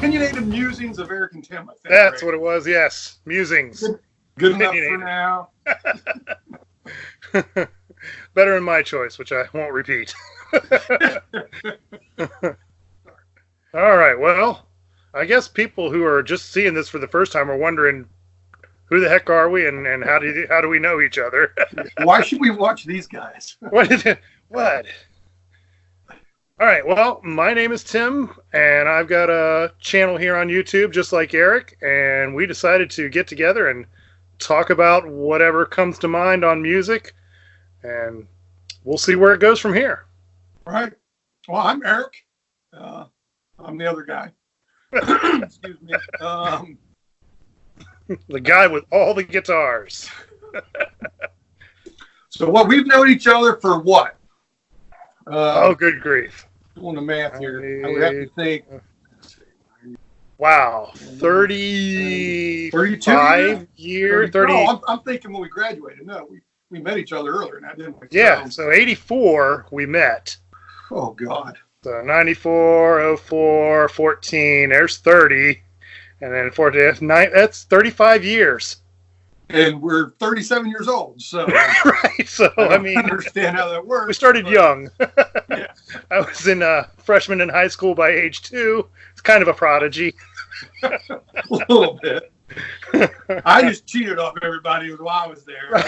Opinionated Musings of Eric and Tim, I think. That's right? What it was, yes. Musings. Good enough for now. Better than my choice, which I won't repeat. All right, well, I guess people who are just seeing this for the first time are wondering, who the heck are we, and how do we know each other? Why should we watch these guys? What? All right, well, my name is Tim, and I've got a channel here on YouTube, just like Eric, and we decided to get together and talk about whatever comes to mind on music, and we'll see where it goes from here. Right. Well, I'm Eric. I'm the other guy. Excuse me. The guy with all the guitars. So, what, we've known each other for what? Oh, good grief. Doing the math here. I would have to think. Wow. 32 years? 30. No, I'm thinking when we graduated. No, we met each other earlier than that, didn't we? Yeah, so 84 we met. Oh, God. So 94, 04, 14, there's 30. And then 14, that's 35 years. And we're 37 years old, so. Right, so I mean. I understand how that works. We started young. Yeah. I was in freshman in high school by age 2. It's kind of a prodigy. A little bit. I just cheated off everybody while I was there.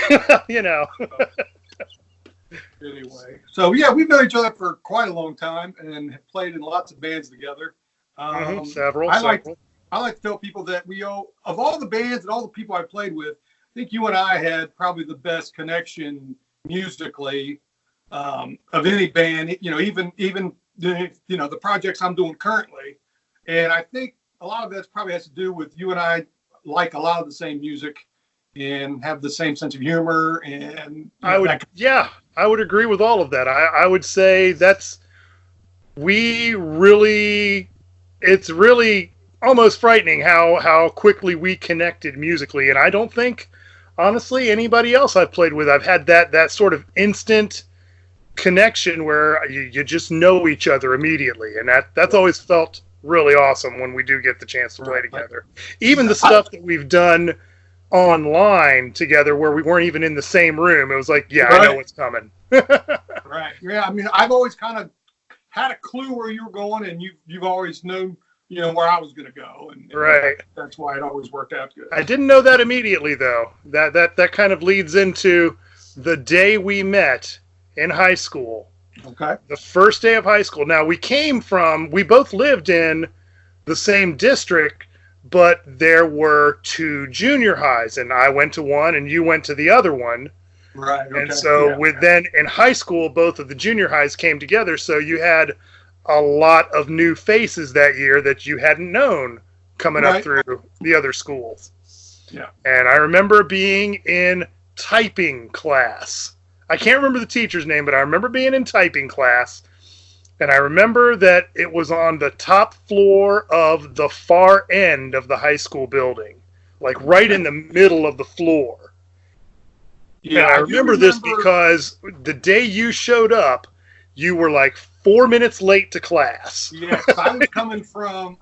You know. Anyway, so yeah, we've known each other for quite a long time and have played in lots of bands together. Several. I like to tell people that we owe, of all the bands and all the people I played with, I think you and I had probably the best connection musically of any band. You know, even the projects I'm doing currently, and I think a lot of that probably has to do with you and I like a lot of the same music and have the same sense of humor. And I would agree with all of that. I would say it's really almost frightening how quickly we connected musically. And I don't think, honestly, anybody else I've played with, I've had that sort of instant connection where you just know each other immediately. And that's always felt really awesome when we do get the chance to play together. Even the stuff that we've done online together where we weren't even in the same room, it was like, I know what's coming. Right. Yeah, I mean, I've always kind of had a clue where you were going, and you've always known, where I was going to go, and right. That's why it always worked out good. I didn't know that immediately, though. That kind of leads into the day we met in high school. Okay. The first day of high school. Now, we both lived in the same district, but there were 2 junior highs, and I went to one and you went to the other one. Right. Okay. And so then in high school, both of the junior highs came together, so you had a lot of new faces that year that you hadn't known coming up through the other schools. Yeah. And I remember being in typing class. I can't remember the teacher's name, but I remember being in typing class. And I remember that it was on the top floor of the far end of the high school building, like right in the middle of the floor. Yeah, and I remember this because the day you showed up, you were like 4 minutes late to class. Yeah, I was coming from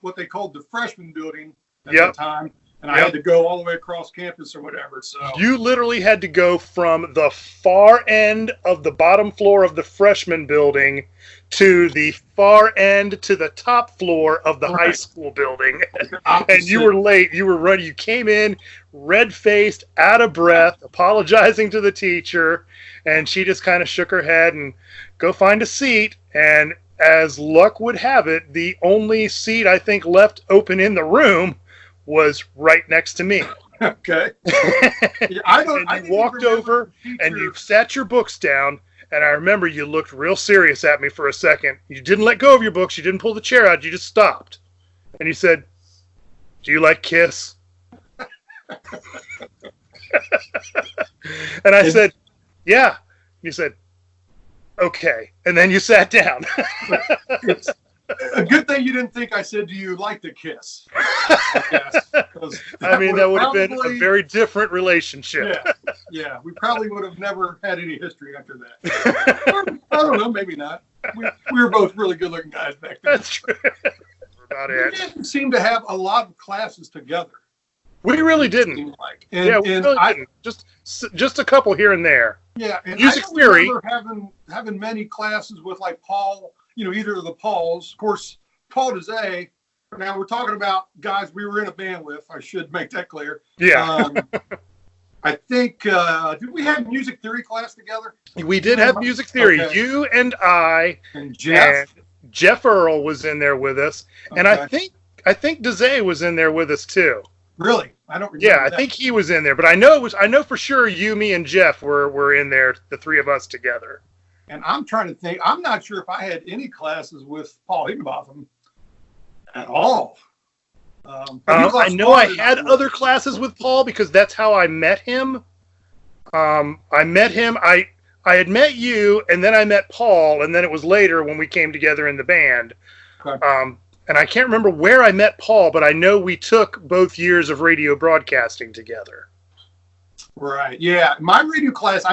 what they called the freshman building at the time. And I had to go all the way across campus or whatever. So you literally had to go from the far end of the bottom floor of the freshman building to the far end to the top floor of the high school building. And you were late. You were running. You came in red-faced, out of breath, apologizing to the teacher. And she just kind of shook her head and go find a seat. And as luck would have it, the only seat I think left open in the room was right next to me. Okay. You walked over and you sat your books down, and I remember you looked real serious at me for a second. You didn't let go of your books. You didn't pull the chair out. You just stopped. And you said, "Do you like Kiss?" And I said, "Yeah." You said, "Okay." And then you sat down. It's a good thing you didn't think I said, "Do you like to kiss?" I mean, that would have been a very different relationship. Yeah, we probably would have never had any history after that. I don't know, maybe not. We were both really good-looking guys back then. That's true. about we it. didn't seem to have a lot of classes together. We really didn't. Like. We really didn't. Just a couple here and there. Yeah, and Music I don't theory. remember having many classes with like Paul, either of the Pauls. Of course, Paul Dezay. Now we're talking about guys we were in a band with. I should make that clear. Yeah. I think, did we have music theory class together? We did have music theory. Okay. You and I and Jeff. And Jeff Earl was in there with us. Okay. And I think Dezay was in there with us too. Really? I don't remember. Yeah, I think he was in there, but I know for sure you, me, and Jeff were in there, the three of us together. And I'm trying to think. I'm not sure if I had any classes with Paul Higginbotham at all. I know I had other classes with Paul because that's how I met him. I met him. I had met you, and then I met Paul, and then it was later when we came together in the band. Okay. And I can't remember where I met Paul, but I know we took both years of radio broadcasting together. Right. Yeah. My radio class,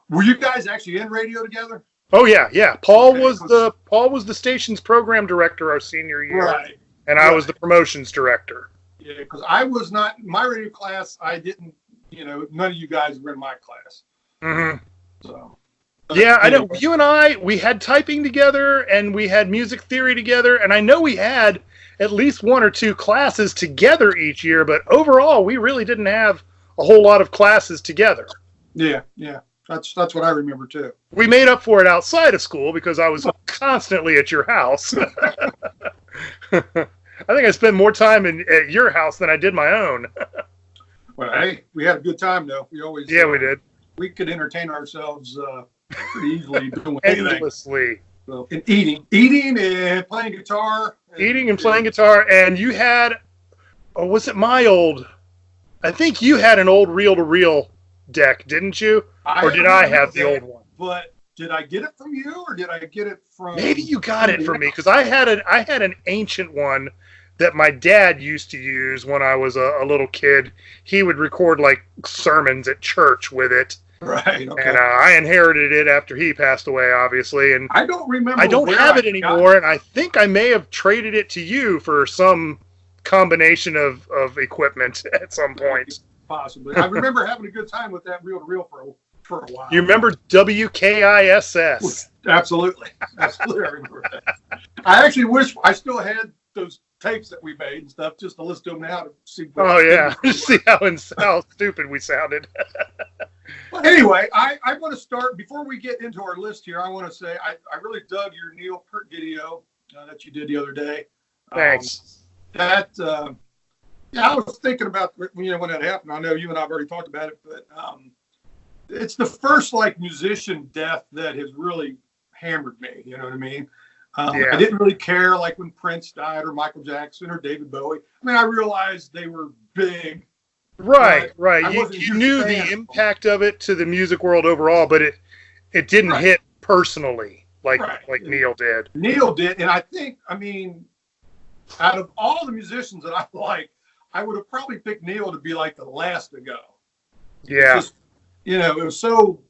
were you guys actually in radio together? Oh yeah. Paul was the station's program director our senior year. Right. And I was the promotions director. Yeah, because I was not my radio class. I didn't. None of you guys were in my class. Mm-hmm. So. Yeah, I know. You and we had typing together, and we had music theory together, and I know we had at least one or two classes together each year. But overall, we really didn't have a whole lot of classes together. Yeah. That's what I remember too. We made up for it outside of school because I was constantly at your house. I think I spent more time at your house than I did my own. Well, hey, we had a good time though. We always we did. We could entertain ourselves pretty easily doing endlessly. So, and eating and playing guitar. Eating and playing guitar, and you had, or was it my old? I think you had an old reel-to-reel deck, didn't you? Or did I have the old one? But did I get it from you, or did I get it from? Maybe you got it from me because I had an ancient one that my dad used to use when I was a little kid. He would record like sermons at church with it. Right. Okay. And I inherited it after he passed away, obviously. And I don't remember. I don't have it anymore, and I think I may have traded it to you for some combination of equipment at some point. Possibly. I remember having a good time with that reel-to-reel for a while. You remember WKISS? Absolutely. Absolutely, I remember that. I actually wish I still had those tapes that we made and stuff just to listen to them now to see. Oh yeah, see how stupid we sounded. Well, anyway, I want to start before we get into our list here. I want to say I really dug your Neil Peart video that you did the other day. Thanks. I was thinking about when that happened. I know you and I have already talked about it, but it's the first musician death that has really hammered me. You know what I mean? I didn't really care when Prince died or Michael Jackson or David Bowie. I mean, I realized they were big. Right. You knew the impact of it to the music world overall, but it didn't hit personally like Neil did. Neil did, and I think, out of all the musicians that I like, I would have probably picked Neil to be the last to go. Yeah. Just, it was so,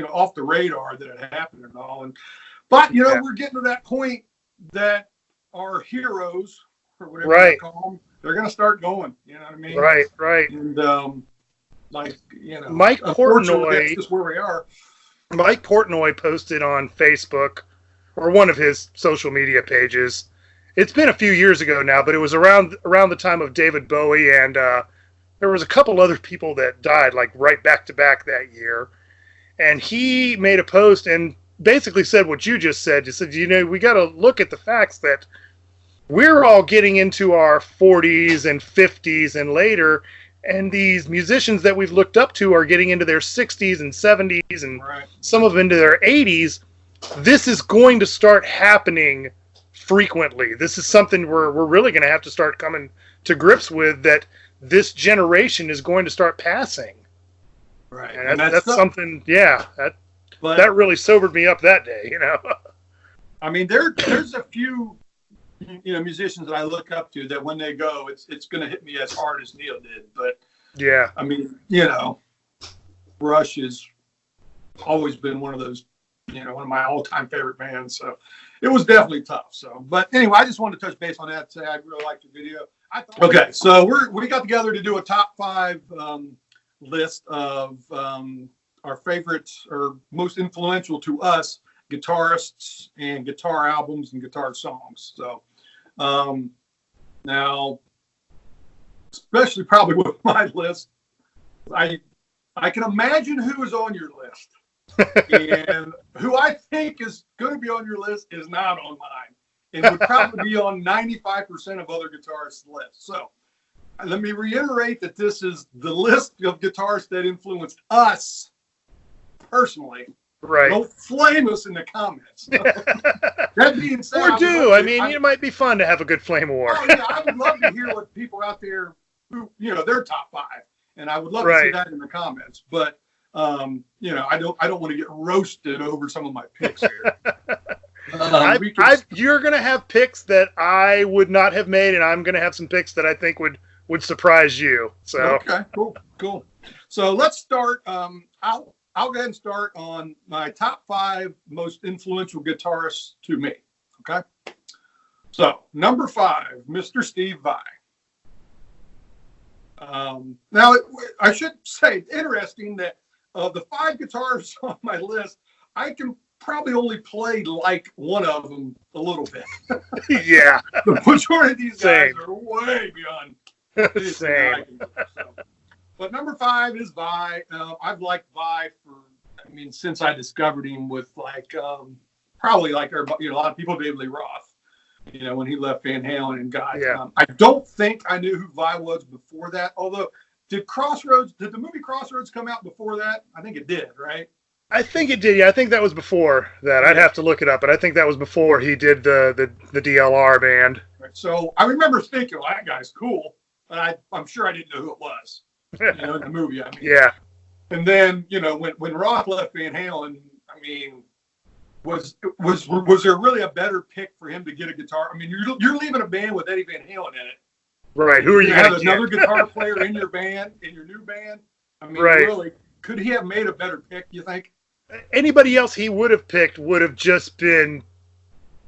off the radar that it happened and all. But we're getting to that point that our heroes, or whatever you call them, they're going to start going. You know what I mean? Right. And Mike Portnoy, that's just where we are. Mike Portnoy posted on Facebook or one of his social media pages. It's been a few years ago now, but it was around the time of David Bowie, and there was a couple other people that died right back to back that year. And he made a post and basically said what you just said. He said, we got to look at the facts that we're all getting into our 40s and 50s and later, and these musicians that we've looked up to are getting into their 60s and 70s and some of them into their 80s. This is going to start happening frequently. This is something we're really going to have to start coming to grips with, that this generation is going to start passing. Right. And that's something, that really sobered me up that day, There's a few, musicians that I look up to that when they go, it's going to hit me as hard as Neil did. But, Rush has always been one of those, one of my all-time favorite bands. So, it was definitely tough. So, but anyway, I just wanted to touch base on that. Say I really liked the video. Okay, so we got together to do a top 5 list of our favorites or most influential to us guitarists and guitar albums and guitar songs. So now, especially probably with my list, I can imagine who is on your list. And who I think is going to be on your list is not on mine. It would probably be on 95% of other guitarists' lists. So let me reiterate that this is the list of guitarists that influenced us personally. Right. Don't flame us in the comments. That being said, or do. I mean, it might be fun to have a good flame war. Oh, yeah, I would love to hear what people out there who, their top 5. And I would love to see that in the comments. But I don't want to get roasted over some of my picks here. You're going to have picks that I would not have made, and I'm going to have some picks that I think would surprise you. So okay, cool. So let's start. I'll go ahead and start on my top 5 most influential guitarists to me. Okay. So number 5, Mr. Steve Vai. Now I should say, interesting that of the 5 guitarists on my list, I can probably only play like one of them a little bit. Yeah. The majority of these guys are way beyond. Same. But number 5 is Vai. I've liked Vai since I discovered him with probably like everybody, a lot of people, David Lee Roth, when he left Van Halen and got. Yeah. I don't think I knew who Vai was before that. Although, did the movie Crossroads come out before that? I think it did, right? I think it did. Yeah, I think that was before that. I'd have to look it up, but I think that was before he did the DLR band. Right. So I remember thinking, well, that guy's cool, but I'm sure I didn't know who it was. In the movie, Yeah. And then, when Roth left Van Halen, was there really a better pick for him to get a guitar? You're leaving a band with Eddie Van Halen in it. Right. Who are you going to have another guitar player in your band, in your new band? right. Really, could he have made a better pick, you think? Anybody else he would have picked would have just been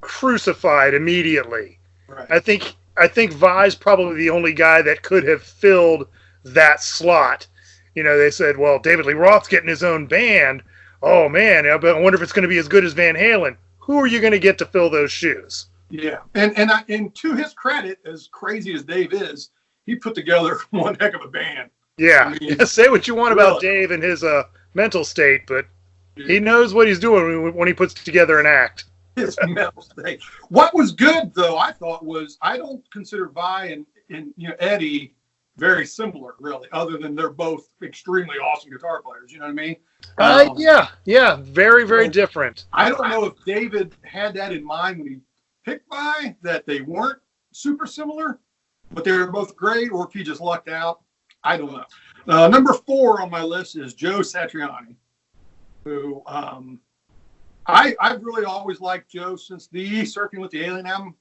crucified immediately. Right. I think Vai's probably the only guy that could have filled that slot. They said, well, David Lee Roth's getting his own band. Oh, man, I wonder if it's going to be as good as Van Halen. Who are you going to get to fill those shoes? Yeah, and to his credit, as crazy as Dave is, he put together one heck of a band. Yeah, say what you want about Dave and his mental state, but he knows what he's doing when he puts together an act. His mental state. What was good, though, I thought, was I don't consider Vai and Eddie very similar, really, other than they're both extremely awesome guitar players. You know what I mean? Yeah, very, very different. I don't know if David had that in mind when he picked Vai, that they weren't super similar, but they were both great, or if he just lucked out. I don't know. Number 4 on my list is Joe Satriani, who I've really always liked Joe since the Surfing with the Alien album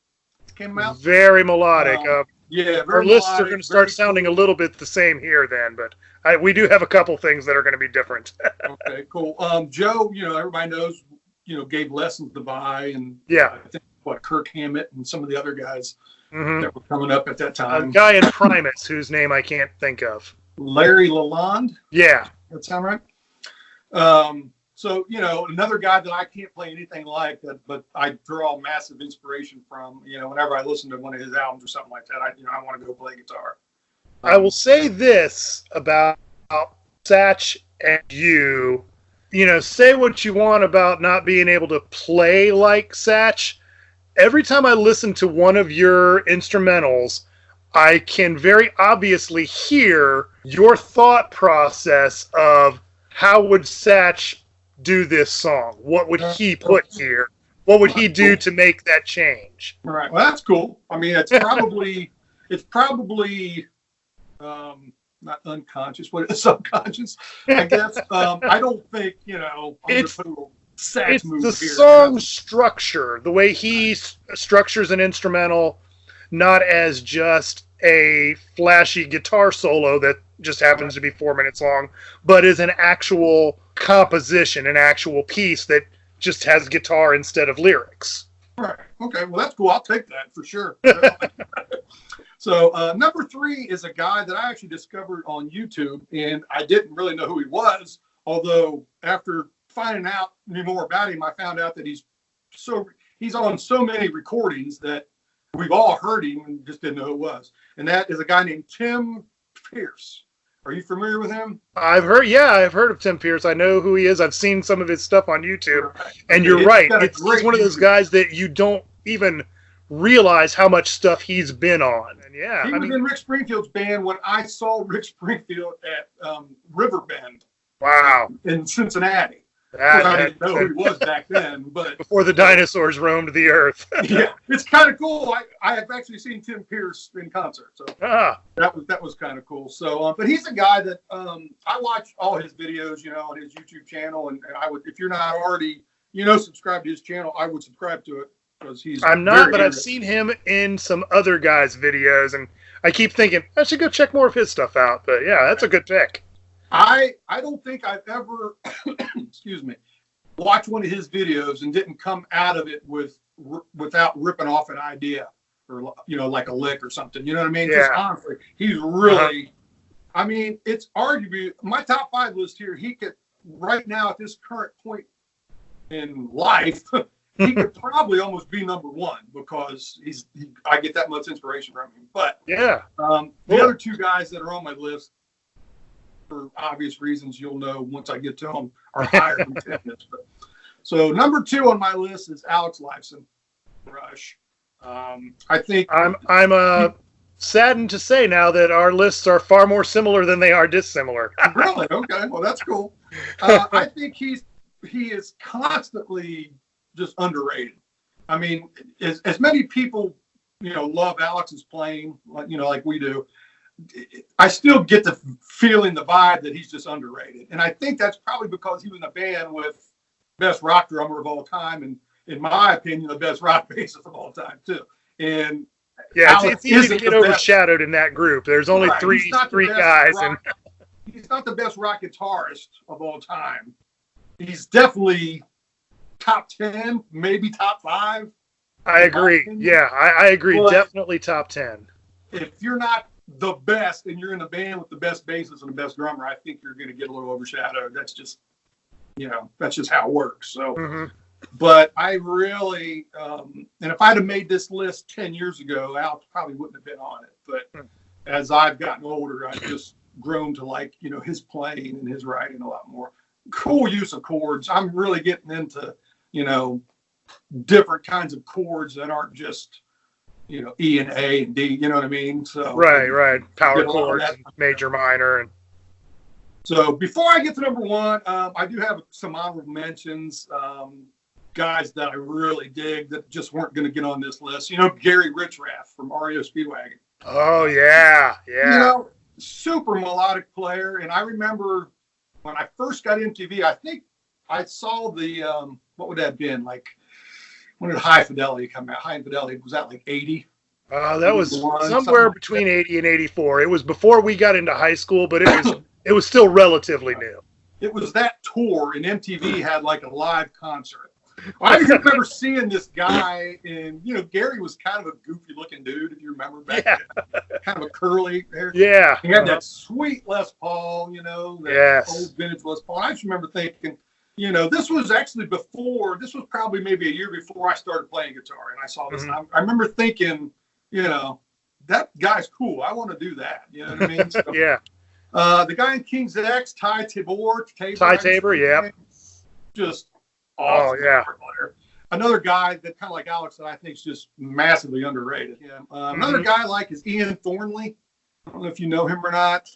came out. Very melodic. Yeah, our lists are going to start sounding a little bit the same here then, but we do have a couple things that are going to be different. Okay, cool. Joe, everybody knows, gave lessons to Vai, and I think Kirk Hammett and some of the other guys that were coming up at that time. A guy in Primus whose name I can't think of. Larry Lalonde? Yeah. That sound right? So, another guy that I can't play anything like that, but I draw massive inspiration from, whenever I listen to one of his albums or something like that, I want to go play guitar. I will say this about Satch and you. Say what you want about not being able to play like Satch. Every time I listen to one of your instrumentals, I can very obviously hear your thought process of how would Satch do this song? What would he put here? What would he do to make that change? All right. Well, that's cool. It's probably not unconscious, but it's subconscious, I guess. I don't think, it's Satch move the here. song structure, the way he structures an instrumental, not as just a flashy guitar solo that just happens to be 4 minutes long, but is an actual composition, an actual piece that just has guitar instead of lyrics. Right. Okay. Well, that's cool. I'll take that for sure. So number 3 is a guy that I actually discovered on YouTube, and I didn't really know who he was. Although after finding out more about him, I found out that he's on so many recordings that we've all heard him and just didn't know who it was. And that is a guy named Tim Pierce. Are you familiar with him? I've heard of Tim Pierce. I know who he is. I've seen some of his stuff on YouTube. Right. And you're right. He's one of those guys that you don't even realize how much stuff he's been on. And yeah, he was in Rick Springfield's band when I saw Rick Springfield at Riverbend. Wow. In Cincinnati. I didn't know who he was back then, but before the dinosaurs roamed the earth. Yeah, it's kind of cool. I have actually seen Tim Pierce in concert, so that was kind of cool. So, but he's a guy that I watch all his videos, on his YouTube channel, and I would, if you're not already, subscribed to his channel, I would subscribe to it because he's. I'm not, but I've seen him in some other guys' videos, and I keep thinking I should go check more of his stuff out. But yeah, that's a good pick. I don't think I've ever, watched one of his videos and didn't come out of it without ripping off an idea or, like a lick or something. You know what I mean? Yeah. Just honestly, he's really, I mean, it's arguably my top 5 list here. He could right now at this current point in life, he could probably almost be number 1 because I get that much inspiration from him. But yeah, the other 2 guys that are on my list, for obvious reasons, you'll know once I get to them, are higher than 10. So number 2 on my list is Alex Lifeson, Rush. I think I'm saddened to say now that our lists are far more similar than they are dissimilar. Really? Okay. Well, that's cool. I think he is constantly just underrated. I mean, as many people, love Alex's playing, like we do, I still get the feeling, the vibe that he's just underrated. And I think that's probably because he was in a band with best rock drummer of all time. And in my opinion, the best rock bassist of all time too. And yeah, it's easy to get overshadowed in that group. There's only three guys. He's not the best rock guitarist of all time. He's definitely top 10, maybe top 5. I agree. Yeah, I agree. But definitely top 10. If you're not the best and you're in a band with the best bassist and the best drummer, I think you're going to get a little overshadowed. That's just, that's just how it works. So, but I really, and if I'd have made this list 10 years ago, Alex probably wouldn't have been on it. But as I've gotten older, I've just grown to like, his playing and his writing a lot more. Cool use of chords. I'm really getting into, different kinds of chords that aren't just, E and A and D, you know what I mean? So right. Power chords, major, minor, and so before I get to number 1, I do have some honorable mentions. Guys that I really dig that just weren't going to get on this list. Gary Richrath from REO Speedwagon. Oh yeah. Super melodic player, and I remember when I first got MTV, I think I saw the what would that have been like? When did High Fidelity come out? High Fidelity, was that like 80? That was somewhere between 80 and 84. It was before we got into high school, but it was still relatively new. It was that tour, and MTV had like a live concert. I remember seeing this guy, and Gary was kind of a goofy looking dude, if you remember back then. Kind of a curly hair. Yeah. He had that sweet Les Paul, that old vintage Les Paul. I just remember thinking, this was actually this was probably maybe a year before I started playing guitar, and I saw this. I remember thinking, that guy's cool. I want to do that. You know what I mean? So, yeah. The guy in King's X, Ty Tabor. Yeah. Just awesome. Oh, yeah. Player. Another guy that kind of like Alex that I think is just massively underrated. Yeah. Another guy I like is Ian Thornley. I don't know if you know him or not.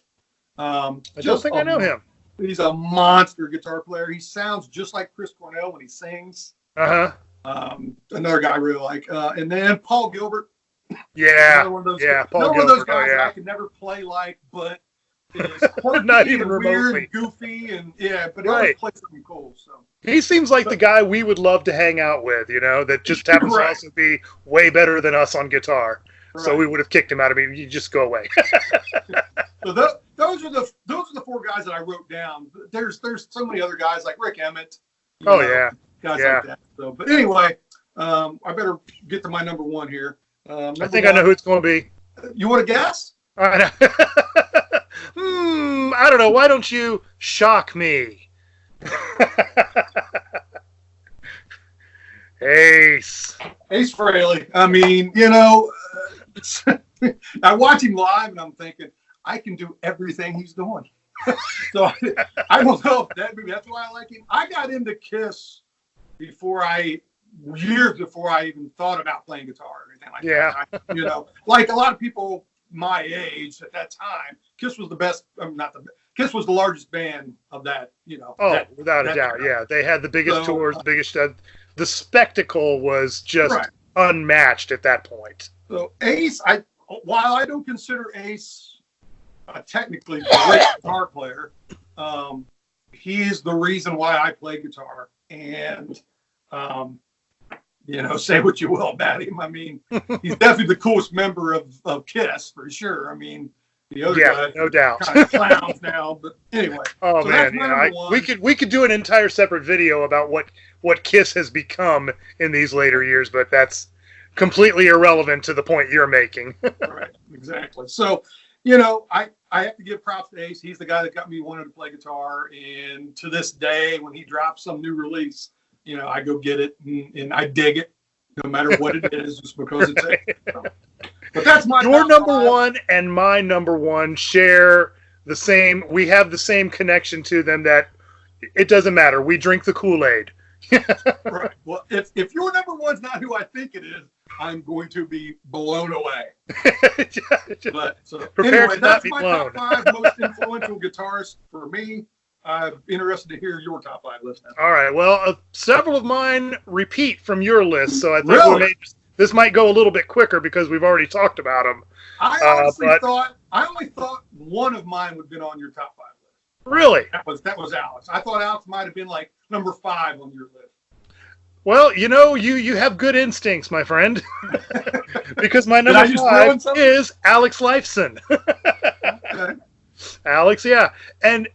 I don't think I know him. He's a monster guitar player. He sounds just like Chris Cornell when he sings. Another guy I really like. And then Paul Gilbert. Yeah. Paul Gilbert. One of those guys that I could never play like, but is not even and remotely weird and goofy, and but he always plays something cool. So he seems like the guy we would love to hang out with, that just happens to also be way better than us on guitar. Right. So we would have kicked him out of me. You just go away. So those are the 4 guys that I wrote down. There's so many other guys like Rick Emmett. Guys like that. So, but anyway, I better get to my number one here. I think I know who it's going to be. You want to guess? I know. I don't know. Why don't you shock me? Ace Frehley. I mean, I watch him live and I'm thinking, I can do everything he's doing. So I don't know if that's why I like him. I got into Kiss years before I even thought about playing guitar or anything like that. Like a lot of people my age at that time, Kiss was the best. Kiss was the largest band of that. Without a doubt, yeah. They had the biggest tours, the biggest. The spectacle was just unmatched at that point. So Ace, while I don't consider Ace a technically great guitar player, he is the reason why I play guitar. And say what you will about him. I mean, he's definitely the coolest member of Kiss for sure. I mean, the other guys, no doubt, kind of clowns now. But anyway, we could do an entire separate video about what Kiss has become in these later years, but that's completely irrelevant to the point you're making. Right, exactly. So, I have to give props to Ace. He's the guy that got me wanting to play guitar, and to this day, when he drops some new release, I go get it and I dig it, no matter what it is, just because it's it. So. But that's your number one and my number one share the same. We have the same connection to them that it doesn't matter. We drink the Kool-Aid. Right. Well, if your number one's not who I think it is, I'm going to be blown away. But anyway, that's my top 5 most influential guitarists for me. I'm interested to hear your top 5 list now. All right. Well, several of mine repeat from your list, so I think this might go a little bit quicker because we've already talked about them. I only thought one of mine would have been on your top 5 list. Really? That was Alex. I thought Alex might have been like number 5 on your list. Well, you have good instincts, my friend. Because my number 5 is Alex Lifeson. Okay. Alex, yeah. And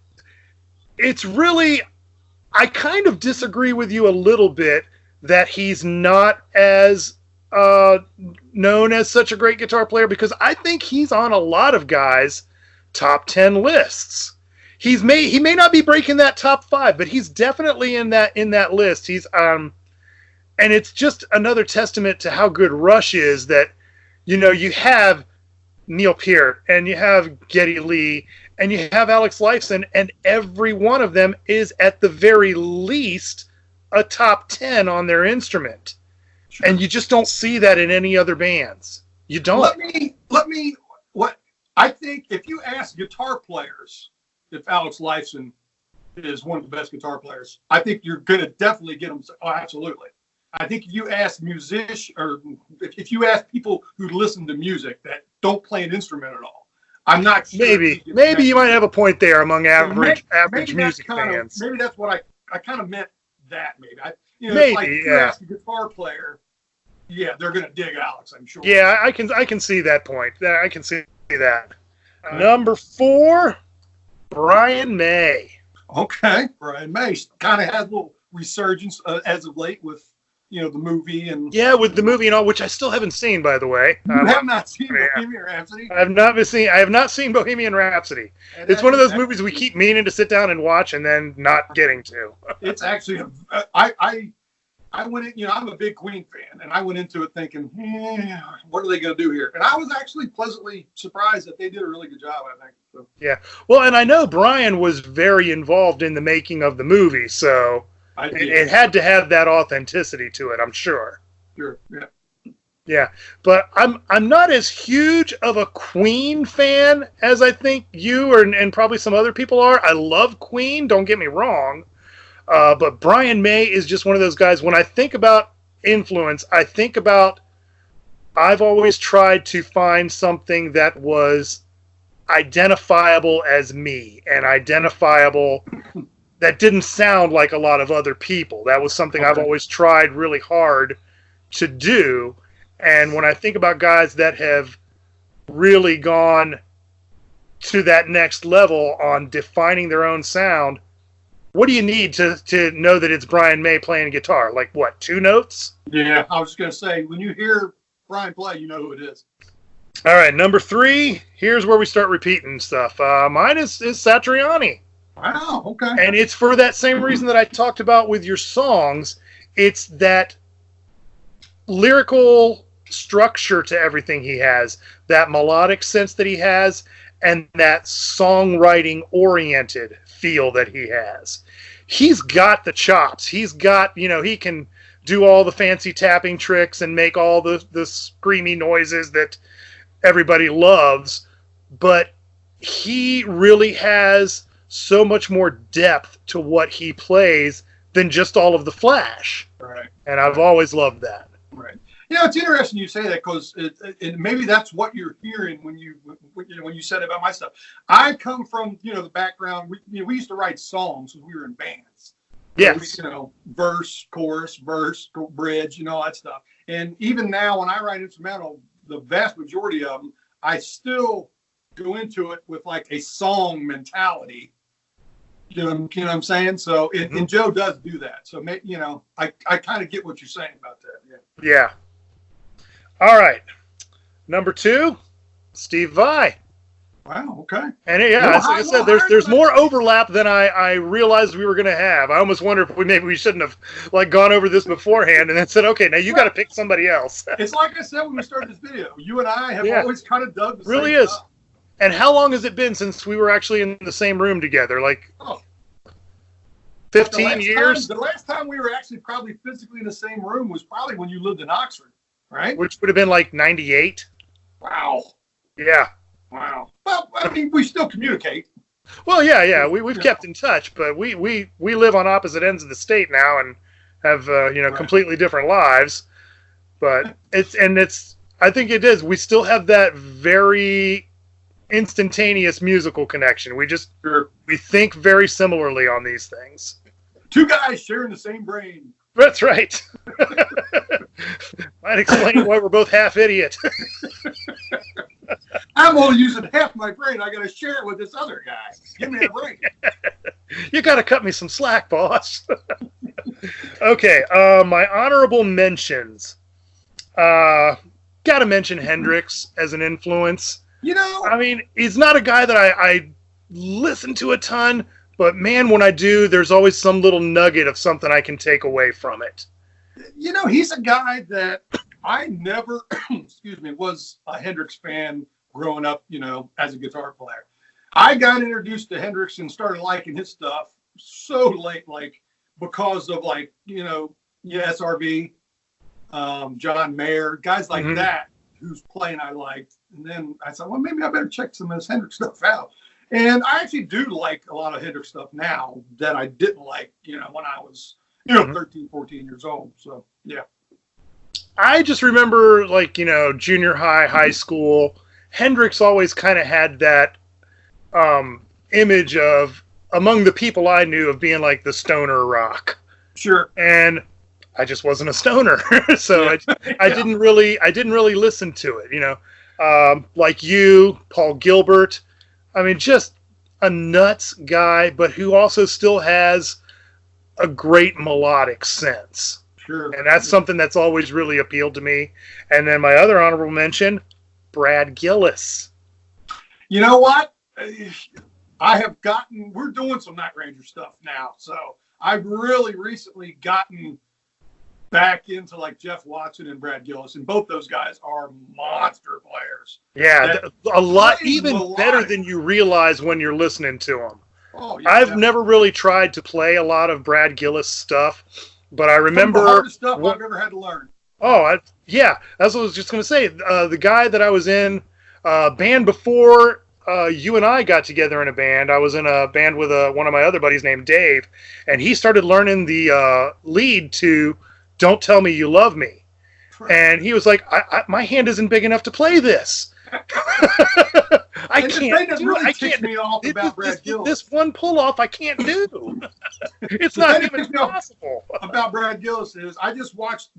it's really, I kind of disagree with you a little bit that he's not as known as such a great guitar player, because I think he's on a lot of guys' top 10 lists. He may not be breaking that top 5, but he's definitely in that list. He's and it's just another testament to how good Rush is that, you have Neil Peart and you have Geddy Lee and you have Alex Lifeson, and every one of them is at the very least a top 10 on their instrument. Sure. And you just don't see that in any other bands. You don't. I think if you ask guitar players if Alex Lifeson is one of the best guitar players, I think you're going to definitely get them. Oh, absolutely. I think if you ask musicians, or if you ask people who listen to music that don't play an instrument at all, I'm not sure. Maybe you might have a point there among average music fans. Maybe that's what I kind of meant. That maybe. If you ask a guitar player, they're going to dig Alex, I'm sure. Yeah, I can see that point. I can see that. Number 4, Brian May. Okay, Brian May kind of has a little resurgence as of late with the movie and with the movie and all, which I still haven't seen, by the way. You have not seen Bohemian Rhapsody? I have not seen Bohemian Rhapsody. It's one of those movies we keep meaning to sit down and watch and then not getting to. It's actually I went in, I'm a big Queen fan, and I went into it thinking, what are they going to do here? And I was actually pleasantly surprised that they did a really good job, I think. So. Yeah. Well, and I know Brian was very involved in the making of the movie, so it had to have that authenticity to it, I'm sure. Sure, yeah. Yeah, but I'm not as huge of a Queen fan as I think you and probably some other people are. I love Queen, don't get me wrong. But Brian May is just one of those guys. When I think about influence, I've always tried to find something that was identifiable as me and identifiable that didn't sound like a lot of other people. That was something I've always tried really hard to do. And when I think about guys that have really gone to that next level on defining their own sound, what do you need to know that it's Brian May playing guitar? Like what, 2 notes? Yeah, I was just going to say, when you hear Brian play, you know who it is. All right, number 3. Here's where we start repeating stuff. Mine is Satriani. Wow, okay. And it's for that same reason that I talked about with your songs. It's that lyrical structure to everything he has, that melodic sense that he has, and that songwriting-oriented feel that he has. He's got the chops. He's got, he can do all the fancy tapping tricks and make all the screamy noises that everybody loves, but he really has so much more depth to what he plays than just all of the flash. Right. And I've always loved that. Right. It's interesting you say that, because maybe that's what you're hearing when you said about my stuff. I come from the background. We used to write songs when we were in bands. Yes. Verse, chorus, bridge, all that stuff. And even now, when I write instrumental, the vast majority of them, I still go into it with like a song mentality. You know what I'm saying? So, and Joe does do that. So, I kind of get what you're saying about that. Yeah. All right. Number 2, Steve Vai. Wow. Okay. And like I said, there's more overlap than I realized we were going to have. I almost wonder if we shouldn't have gone over this beforehand and then said, okay, now you got to pick somebody else. It's like I said when we started this video. You and I have always kind of dug the same really is. stuff. And how long has it been since we were actually in the same room together? 15 years? The last time we were actually probably physically in the same room was probably when you lived in Oxford, right? Which would have been 98. Wow. Yeah. Wow. Well, I mean, we still communicate. Well, yeah. We've kept in touch, but we live on opposite ends of the state now and have completely different lives. But I think it is. We still have that very instantaneous musical connection. We think very similarly on these things. 2 guys sharing the same brain. That's right. Might explain why we're both half idiot. I'm only using half my brain. I got to share it with this other guy. Give me a break. You got to cut me some slack, boss. Okay, my honorable mentions. Got to mention Hendrix as an influence. I mean, he's not a guy that I listen to a ton, but man, when I do, there's always some little nugget of something I can take away from it. He's a guy that I never, was a Hendrix fan growing up, as a guitar player. I got introduced to Hendrix and started liking his stuff so late, because of SRV, John Mayer, guys like that, whose playing I liked. And then I thought, well, maybe I better check some of this Hendrix stuff out. And I actually do like a lot of Hendrix stuff now that I didn't like, when I was, 13, 14 years old. So, yeah. I just remember, junior high, high school, Hendrix always kind of had that image of, among the people I knew, of being like the stoner rock. Sure. And I just wasn't a stoner. So I didn't really listen to it, like you, Paul Gilbert. I mean, just a nuts guy, but who also still has a great melodic sense. Sure. And that's something that's always really appealed to me. And then my other honorable mention, Brad Gillis. You know what? We're doing some Night Ranger stuff now. So I've really recently gotten back into Jeff Watson and Brad Gillis, and both those guys are monster players. Yeah, a lot, even better than you realize when you're listening to them. Oh, yeah, I've never really tried to play a lot of Brad Gillis stuff, but I remember some of the hardest stuff I've ever had to learn. Oh, that's what I was just going to say. The guy that I was in band before you and I got together in a band, I was in a band with one of my other buddies named Dave, and he started learning the lead to Don't Tell Me You Love Me. And he was like, my hand isn't big enough to play this. I can't do it. I can't. Me off about Brad Gillis. This one pull off I can't do. It's not even possible. About Brad Gillis is I just watched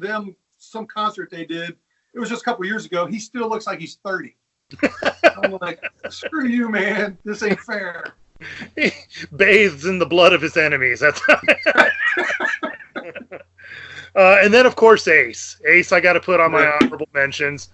some concert they did. It was just a couple years ago. He still looks like he's 30. I'm like, screw you, man. This ain't fair. He bathes in the blood of his enemies. That's and then, of course, Ace. Ace, I got to put on my honorable mentions.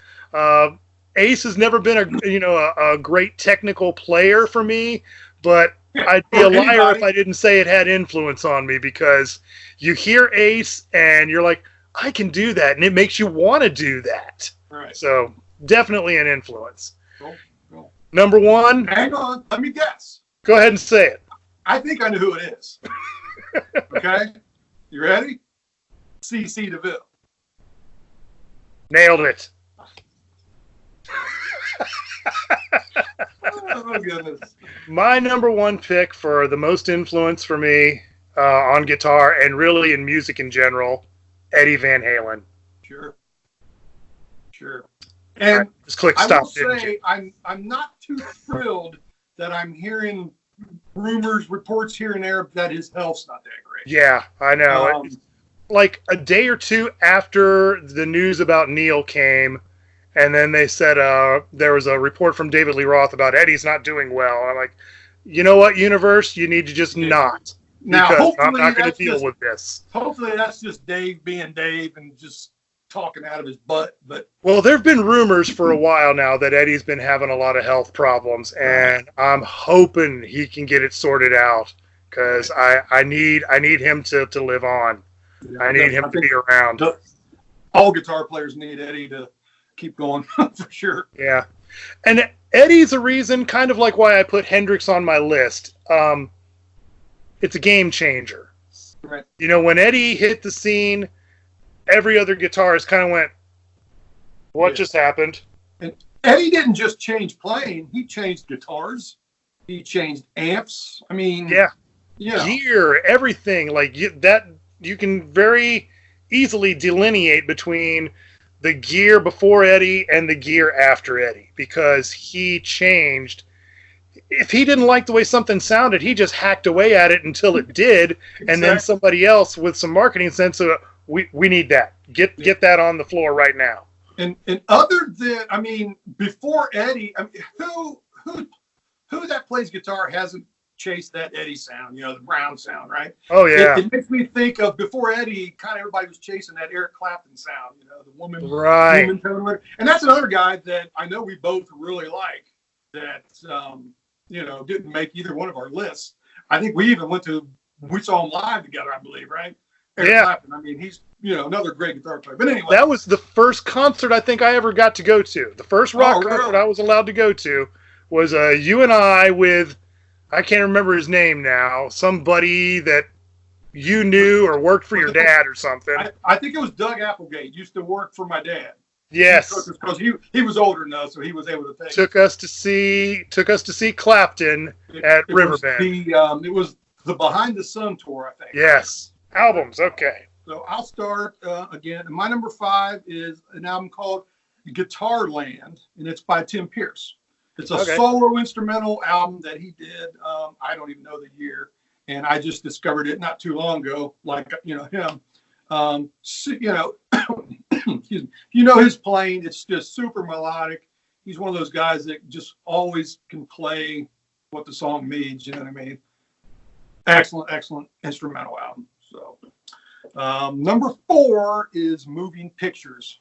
Ace has never been a great technical player for me, but I'd be a liar if I didn't say it had influence on me, because you hear Ace and you're like, I can do that, and it makes you want to do that. Right. So definitely an influence. Cool. Number one. Hang on, let me guess. Go ahead and say it. I think I know who it is. Okay, you ready? C.C. DeVille. Nailed it. Oh, goodness. My number one pick for the most influence for me on guitar and really in music in general, Eddie Van Halen. Sure. And right, just click stop. I will say, I'm not too thrilled that I'm hearing rumors, reports here and there that his health's not that great. Yeah, I know. Like a day or two after the news about Neil came, and then they said there was a report from David Lee Roth about Eddie's not doing well. And I'm like, you know what, universe? You need to just not. Now, because I'm not going to deal with this. Hopefully that's just Dave being Dave and just talking out of his butt. But well, there have been rumors for a while now that Eddie's been having a lot of health problems, and I'm hoping he can get it sorted out, because I need him to live on. Yeah, I need him to be around. All guitar players need Eddie to keep going for sure. Yeah. And Eddie's a reason, kind of like why I put Hendrix on my list. It's a game changer. Right. You know, when Eddie hit the scene, every other guitarist kind of went, what just happened? And Eddie didn't just change playing. He changed guitars. He changed amps. I mean, yeah. Gear, everything. Like that. You can very easily delineate between the gear before Eddie and the gear after Eddie, because he changed. If he didn't like the way something sounded, he just hacked away at it until it did. Exactly. And then somebody else with some marketing sense, we need that. Get that on the floor right now. And other than, I mean, before Eddie, I mean, who that plays guitar hasn't chase that Eddie sound, the Brown sound, right? Oh, yeah. It makes me think of before Eddie, kind of everybody was chasing that Eric Clapton sound, the woman. Right. Woman, and that's another guy that I know we both really like that, didn't make either one of our lists. I think we even we saw him live together, I believe, right? Eric Clapton. I mean, he's, another great guitar player. But anyway. That was the first concert I think I ever got to go to. The first rock concert I was allowed to go to was you and I with, I can't remember his name now, somebody that you knew or worked for your dad or something. I think it was Doug Applegate, used to work for my dad. Yes. Because he was older than us, so he was able to take took us to see Clapton at Riverbend. It was the Behind the Sun tour, I think. Yes. Albums, okay. So I'll start again. And my number 5 is an album called Guitar Land, and it's by Tim Pierce. It's a solo instrumental album that he did. I don't even know the year, and I just discovered it not too long ago. Like him, excuse me. His playing. It's just super melodic. He's one of those guys that just always can play what the song means. You know what I mean? Excellent instrumental album. So number 4 is Moving Pictures.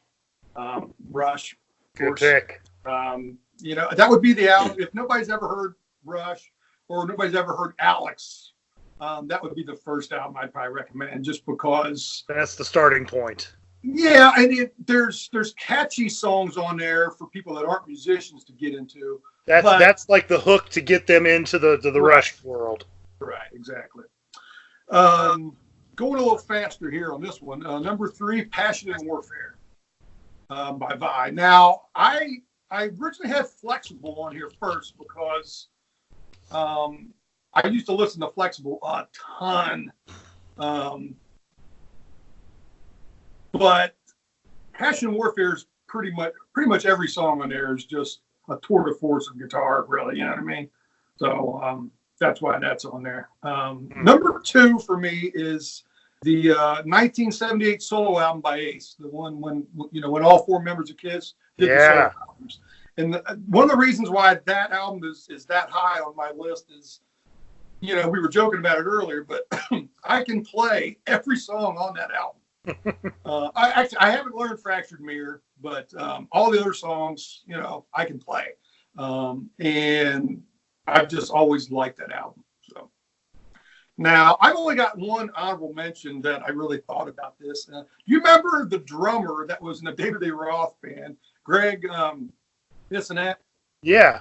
Rush. Good pick. That would be the album. If nobody's ever heard Rush or nobody's ever heard Alex, that would be the first album I'd probably recommend, just because that's the starting point. Yeah, and there's catchy songs on there for people that aren't musicians to get into. That's like the hook to get them into the Rush world. Right, exactly. Going a little faster here on this one. Number 3, Passion and Warfare by Vi. Now, I originally had Flexible on here first because I used to listen to Flexible a ton. But Passion and Warfare is pretty much every song on there is just a tour de force of guitar, really. You know what I mean? So that's why that's on there. Number 2 for me is the 1978 solo album by Ace, the one when all 4 members of Kiss did the solo albums. And one of the reasons why that album is that high on my list is you know, we were joking about it earlier, but I can play every song on that album. I haven't learned Fractured Mirror, but all the other songs, you know, I can play. And I've just always liked that album. So now I've only got one honorable mention that I really thought about this. You remember the drummer that was in the Day-to-Day Roth band, Greg, this and that? Yeah.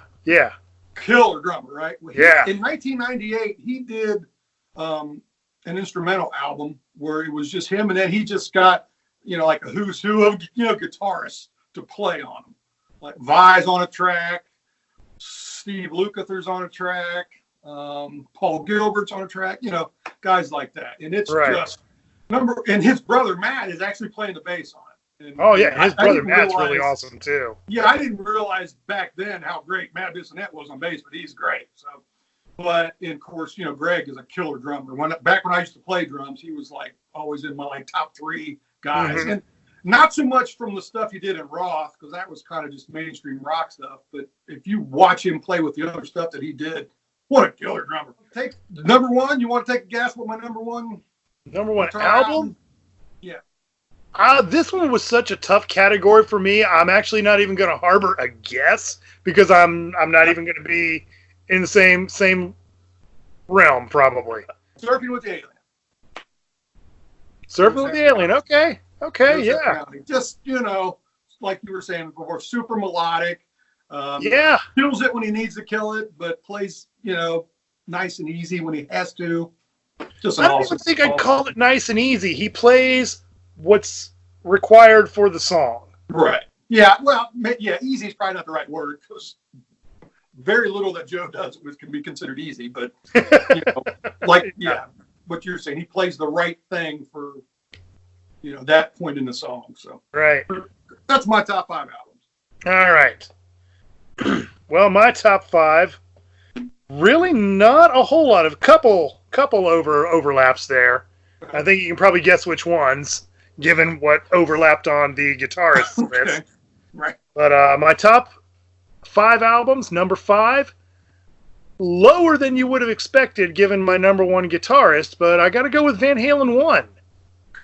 Killer drummer, right? Well, yeah. In 1998, he did an instrumental album where it was just him, and then he just got, you know, like a who's who of, you know, guitarists to play on them. Like Vi's on a track, Steve Lukather's on a track, Paul Gilbert's on a track, you know, guys like that. And it's just and his brother Matt is actually playing the bass on it. And his brother Matt's really awesome too. Yeah, I didn't realize back then how great Matt Bissonette was on bass, but he's great. So, but and of course, you know, Greg is a killer drummer. Back when I used to play drums, he was like always in my like top 3 guys, and not so much from the stuff he did in Roth, because that was kind of just mainstream rock stuff. But if you watch him play with the other stuff that he did, what a killer drummer! Take number one. You want to take a guess what my number one album? Yeah. This one was such a tough category for me. I'm actually not even going to harbor a guess because I'm not even going to be in the same realm probably. Surfing with the Alien. Surfing with the Alien. Okay, yeah. Just, you know, like you were saying before, super melodic. Kills it when he needs to kill it, but plays, you know, nice and easy when he has to. Just I don't even think I'd call it nice and easy. He plays what's required for the song. Right. Yeah. Well, yeah, easy is probably not the right word because very little that Joe does can be considered easy. But, you know, like, yeah, what you're saying, he plays the right thing for, you know, that point in the song. So, right. That's my top 5 albums. All right. Well, my top 5, really not a whole lot of couple overlaps there. I think you can probably guess which ones, given what overlapped on the Guitarists list. Right. But my top 5 albums, number 5, lower than you would have expected, given my number 1 guitarist, but I got to go with Van Halen 1.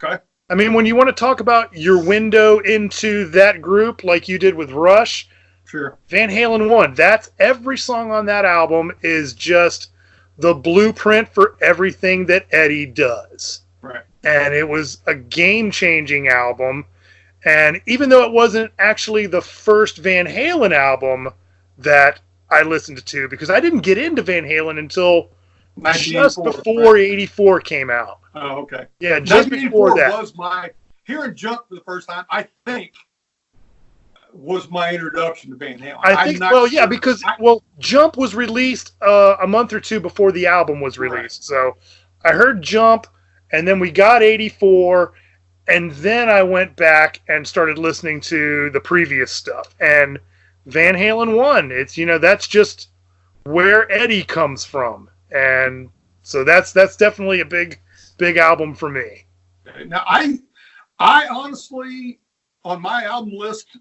Okay. I mean, when you want to talk about your window into that group, like you did with Rush, sure. Van Halen 1. That's every song on that album is just the blueprint for everything that Eddie does. Right. And it was a game-changing album. And even though it wasn't actually the first Van Halen album that I listened to, because I didn't get into Van Halen until just before 84 came out. Oh, okay. Yeah, just before that. Was hearing Jump for the first time, I think, was my introduction to Van Halen. I think, because Jump was released a month or 2 before the album was released. Right. So I heard Jump, and then we got 84, and then I went back and started listening to the previous stuff. And Van Halen 1, it's, you know, that's just where Eddie comes from. And so that's definitely a big album for me. Now, I honestly, on my album list,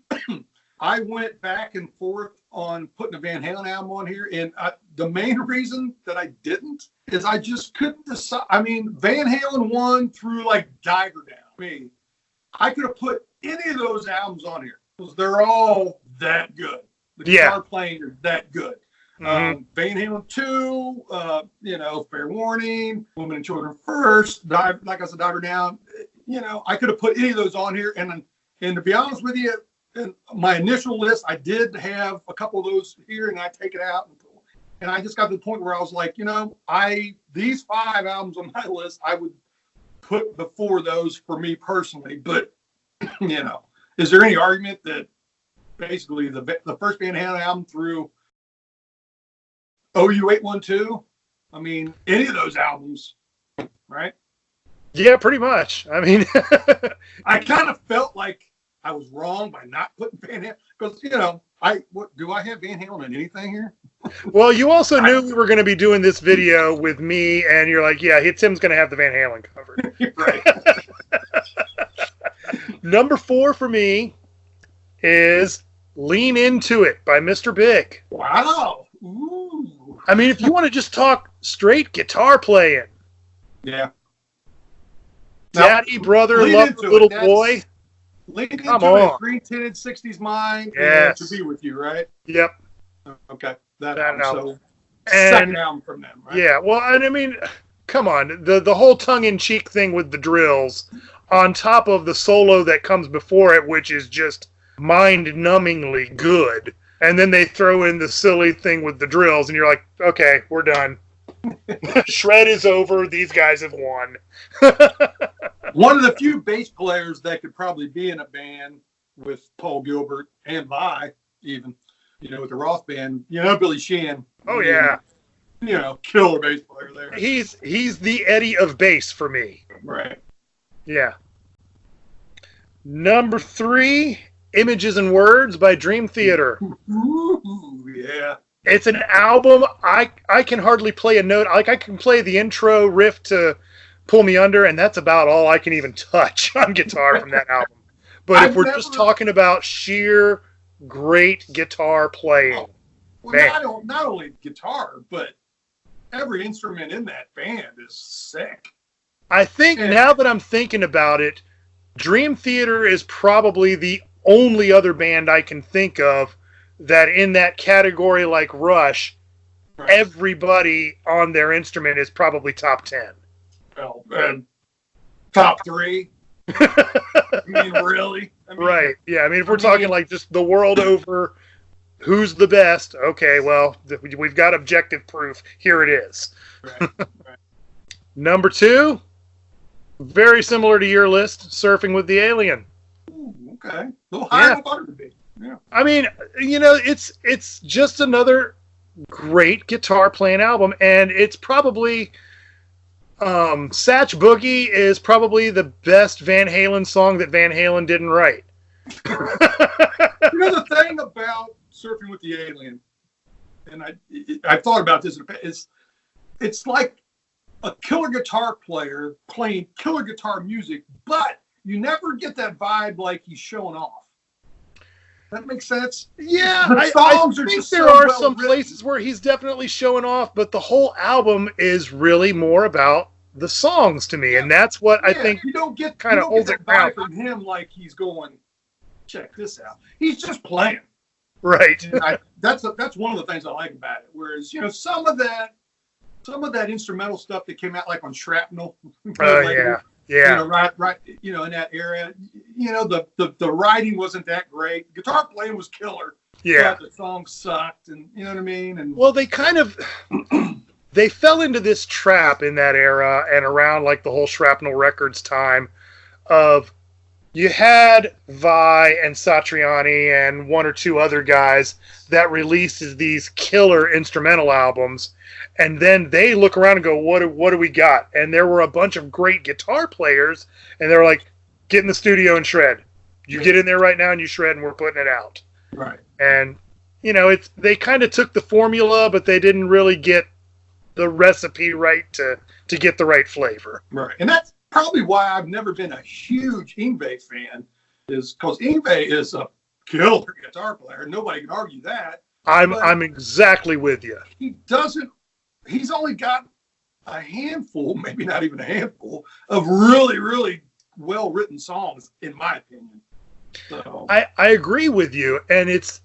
I went back and forth on putting a Van Halen album on here, and the main reason that I didn't is I just couldn't decide. I mean, Van Halen 1 through like Diver Down. I could have put any of those albums on here because they're all that good. The guitar playing is that good. Mm-hmm. Van Halen 2, you know, Fair Warning, Women and Children First, like I said, Diver Down. You know, I could have put any of those on here, and to be honest with you, in my initial list, I did have a couple of those here, and I take it out, and I just got to the point where I was like, you know, these 5 albums on my list, I would put before those for me personally. But you know, is there any argument that basically the first Van Halen album through OU 812? I mean, any of those albums, right? Yeah, pretty much. I mean, I kind of felt like I was wrong by not putting Van Halen because, you know, do I have Van Halen in anything here? Well, you also knew we were going to be doing this video with me, and you're like, yeah, Tim's going to have the Van Halen covered. Right. Number 4 for me is Lean Into It by Mr. Big. Wow. Ooh. I mean, if you want to just talk straight guitar playing. Yeah. Daddy, brother, love little boy. Lean into Come on. it. Green Tinted 60s Mind Yes. and To Be With You, right? Yep. Okay. That album. So, second album from them, right? Yeah. Well, and I mean, come on. The whole tongue-in-cheek thing with the drills on top of the solo that comes before it, which is just mind-numbingly good. And then they throw in the silly thing with the drills, and you're like, okay, we're done. Shred is over. These guys have won. One of the few bass players that could probably be in a band with Paul Gilbert and Vi, even, with the Roth band, Billy Sheehan. Oh, yeah. Killer bass player there. He's the Eddie of bass for me. Right. Yeah. Number 3, Images and Words by Dream Theater. Ooh, yeah. It's an album. I can hardly play a note. Like, I can play the intro riff to Pull Me Under, and that's about all I can even touch on guitar from that album. But if we're just talking about sheer great guitar playing. Well, not only guitar, but every instrument in that band is sick. I think now that I'm thinking about it, Dream Theater is probably the only other band I can think of that in that category like Rush, right, everybody on their instrument is probably top 10. Well, top 3. I mean, really? Right. Yeah. I mean, if we're talking like just the world over, who's the best? Okay, well, we've got objective proof. Here it is. Right. Number 2, very similar to your list, Surfing with the Alien. Ooh, okay. A little higher than I thought it would be. Yeah. I mean, it's just another great guitar playing album, and it's probably Satch Boogie is probably the best Van Halen song that Van Halen didn't write. The thing about Surfing with the Alien, and I've thought about this, it's like a killer guitar player playing killer guitar music, but you never get that vibe like he's showing off. That makes sense? Yeah, I think there are some places where he's definitely showing off, but the whole album is really more about the songs to me, and that's what I think you don't get kind of holds it down from him like he's going, check this out. He's just playing. Right. That's one of the things I like about it. Whereas, some of that instrumental stuff that came out like on Shrapnel. Yeah. Right. In that area, the writing wasn't that great. Guitar playing was killer. Yeah. But the song sucked, and you know what I mean. And well, they kind of they fell into this trap in that era and around like the whole Shrapnel Records time of you had Vi and Satriani and one or two other guys that releases these killer instrumental albums. And then they look around and go, what do we got? And there were a bunch of great guitar players, and they're like, get in the studio and shred. You get in there right now and you shred, and we're putting it out. Right. And, they kind of took the formula, but they didn't really get the recipe right to get the right flavor. Right. And that's probably why I've never been a huge Yngwie fan, is because Yngwie is a killer guitar player. Nobody can argue that. I'm exactly with you. He's only got a handful, maybe not even a handful, of really, really well-written songs, in my opinion. So. I agree with you. And it's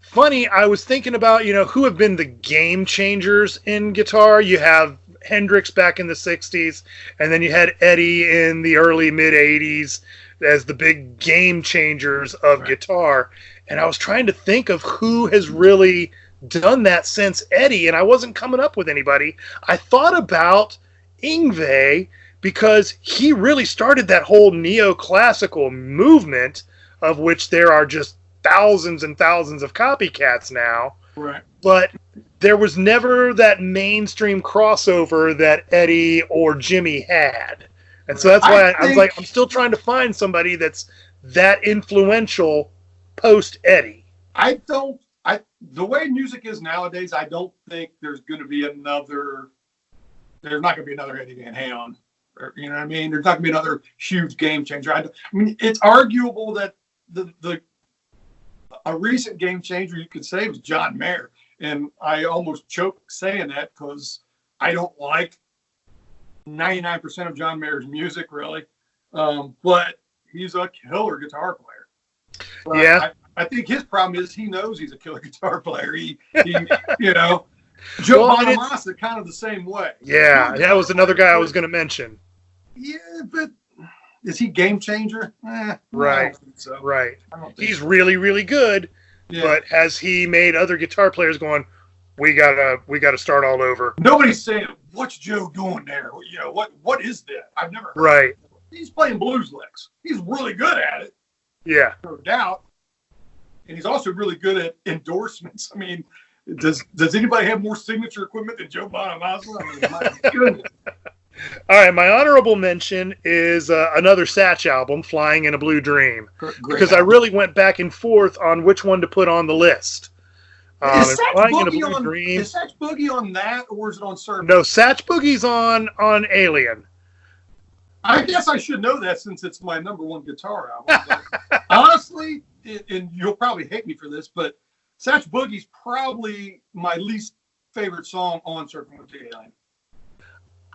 funny, I was thinking about, who have been the game changers in guitar. You have Hendrix back in the 60s, and then you had Eddie in the early, mid-80s as the big game changers of guitar. And I was trying to think of who has really done that since Eddie, and I wasn't coming up with anybody. I thought about Yngwie because he really started that whole neoclassical movement, of which there are just thousands and thousands of copycats now. Right. But there was never that mainstream crossover that Eddie or Jimmy had. And so that's why I was like, I'm still trying to find somebody that's that influential post Eddie. The way music is nowadays, I don't think there's not going to be another Eddie Van Halen. You know what I mean? There's not going to be another huge game changer. I mean, it's arguable that a recent game changer you could say was John Mayer. And I almost choked saying that because I don't like 99% of John Mayer's music, really. But he's a killer guitar player. But yeah. I think his problem is he knows he's a killer guitar player. He you know, Joe Bonamassa kind of the same way. Yeah, that was another guy I was going to mention. Yeah, but is he game changer? Right. I don't think so. Right. He's so. really, really good. Yeah. But has he made other guitar players going, we gotta start all over? Nobody's saying, what's Joe doing there? You know, what is that? I've never heard. Right. He's playing blues licks. He's really good at it. Yeah. No doubt. And he's also really good at endorsements. I mean, does anybody have more signature equipment than Joe Bonamassa? I mean, my goodness. All right, my honorable mention is another Satch album, Flying in a Blue Dream, because I really went back and forth on which one to put on the list. Is Satch Satch Boogie on that, or is it on Surface? No, Satch Boogie's on Alien. I guess I should know that since it's my number one guitar album. Honestly, and you'll probably hate me for this, but Satch Boogie's probably my least favorite song on Surfing with the Alien.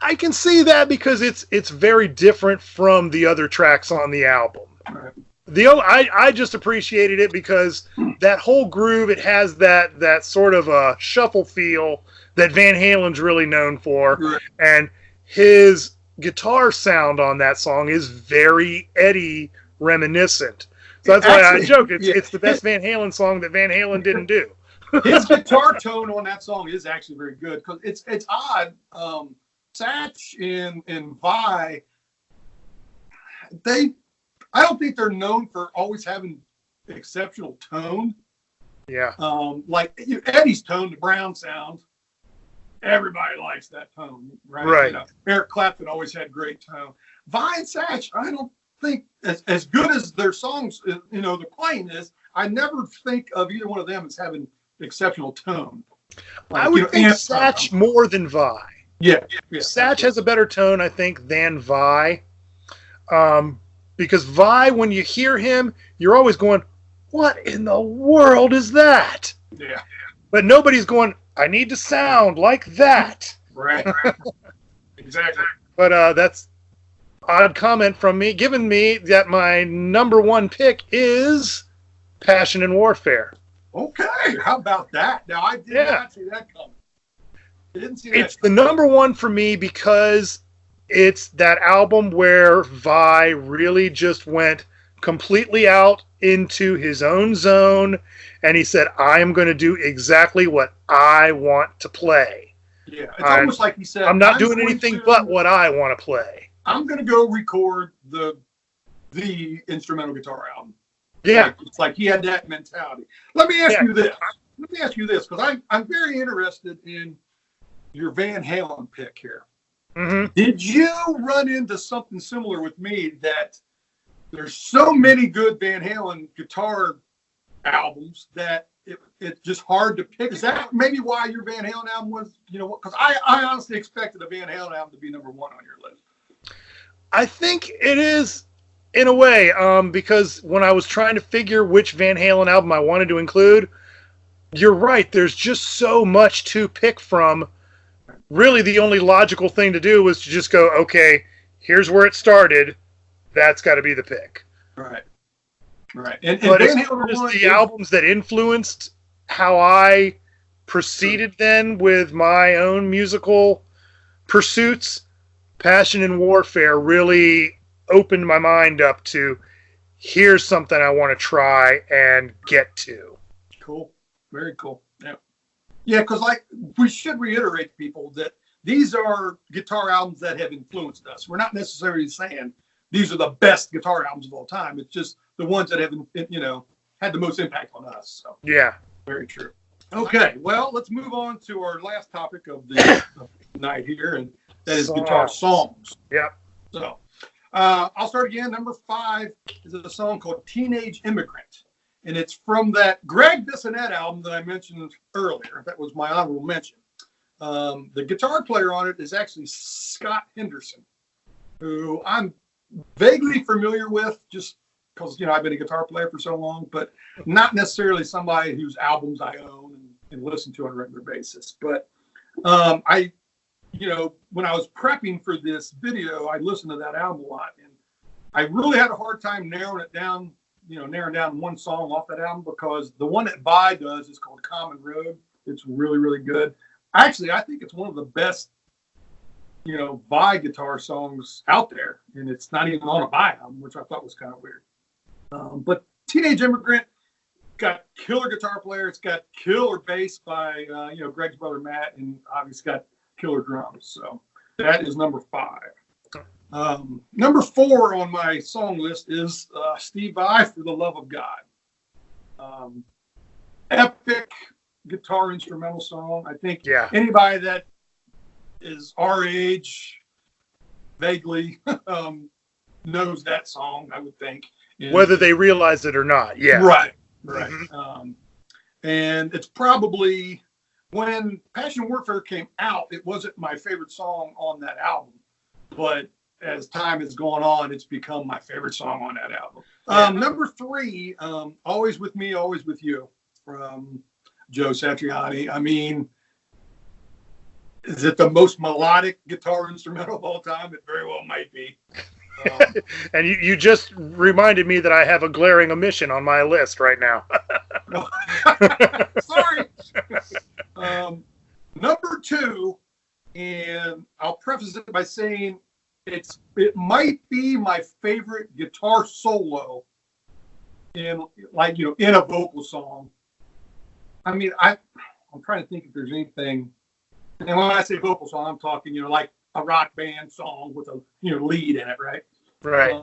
I can see that because it's very different from the other tracks on the album. Right. I just appreciated it because that whole groove, it has that sort of a shuffle feel that Van Halen's really known for, right. And his guitar sound on that song is very Eddie reminiscent. So that's why I joke. It's the best Van Halen song that Van Halen didn't do. His guitar tone on that song is actually very good because it's odd. Satch and Vi, I don't think they're known for always having exceptional tone. Yeah. Like Eddie's tone, the Brown sound, everybody likes that tone, right? Right. You know, Eric Clapton always had great tone. Vi and Satch, I don't think as good as their songs, you know, the playing is. I never think of either one of them as having exceptional tone. Like, I would think Satch more than Vi. Yeah. Satch has a better tone, I think, than Vi. Because Vi, when you hear him, you're always going, what in the world is that? Yeah. But nobody's going, I need to sound like that. Right. Exactly. But that's odd comment from me, giving me that my number one pick is Passion and Warfare. Okay. How about that? Now, I did not see that coming. It's the number one for me because it's that album where Vi really just went completely out into his own zone, and he said, I am going to do exactly what I want to play. Yeah, it's almost like he said, I'm not doing anything but what I want to play. I'm going to go record the instrumental guitar album. Yeah. It's like he had that mentality. Let me ask you this, because I'm very interested in your Van Halen pick here. Mm-hmm. Did you run into something similar with me that there's so many good Van Halen guitar albums that it's just hard to pick? Is that maybe why your Van Halen album was, you know, because I honestly expected a Van Halen album to be number one on your list. I think it is in a way, because when I was trying to figure which Van Halen album I wanted to include, you're right, there's just so much to pick from. Really, the only logical thing to do was to just go, okay, here's where it started. That's got to be the pick. Right. And but as far as the albums that influenced how I proceeded then with my own musical pursuits, Passion and Warfare really opened my mind up to, here's something I want to try and get to. Cool. Very cool. Yeah. Yeah, because like we should reiterate to people that these are guitar albums that have influenced us. We're not necessarily saying these are the best guitar albums of all time. It's just the ones that have, you know, had the most impact on us. So yeah, very true. Okay, well, let's move on to our last topic of the night here, and that is guitar songs. Yep. So I'll start again. Number 5 is a song called "Teenage Immigrant." And it's from that Greg Bissonette album that I mentioned earlier. That was my honorable mention. The guitar player on it is actually Scott Henderson, who I'm vaguely familiar with just because, you know, I've been a guitar player for so long, but not necessarily somebody whose albums I own and listen to on a regular basis. But I when I was prepping for this video, I listened to that album a lot, and I really had a hard time narrowing down one song off that album, because the one that Vi does is called Common Road. It's really, really good. Actually, I think it's one of the best, Vi guitar songs out there, and it's not even on a Vi album, which I thought was kind of weird. But Teenage Immigrant got killer guitar player. It's got killer bass by, Greg's brother Matt, and obviously got killer drums. So that is number 5. Number 4 on my song list is Steve Vai, For the Love of God. Epic guitar instrumental song. I think anybody that is our age vaguely knows that song, I would think. And, whether they realize it or not. Yeah. Right. Mm-hmm. And it's probably, when Passion Warfare came out, it wasn't my favorite song on that album. But as time has gone on, it's become my favorite song on that album. Number 3, Always With Me, Always With You, from Joe Satriani. I mean, is it the most melodic guitar instrumental of all time? It very well might be. And you just reminded me that I have a glaring omission on my list right now. Sorry. Number 2, and I'll preface it by saying it might be my favorite guitar solo in a vocal song. I mean, I'm trying to think if there's anything. And when I say vocal song, I'm talking, like a rock band song with a lead in it, right? Right.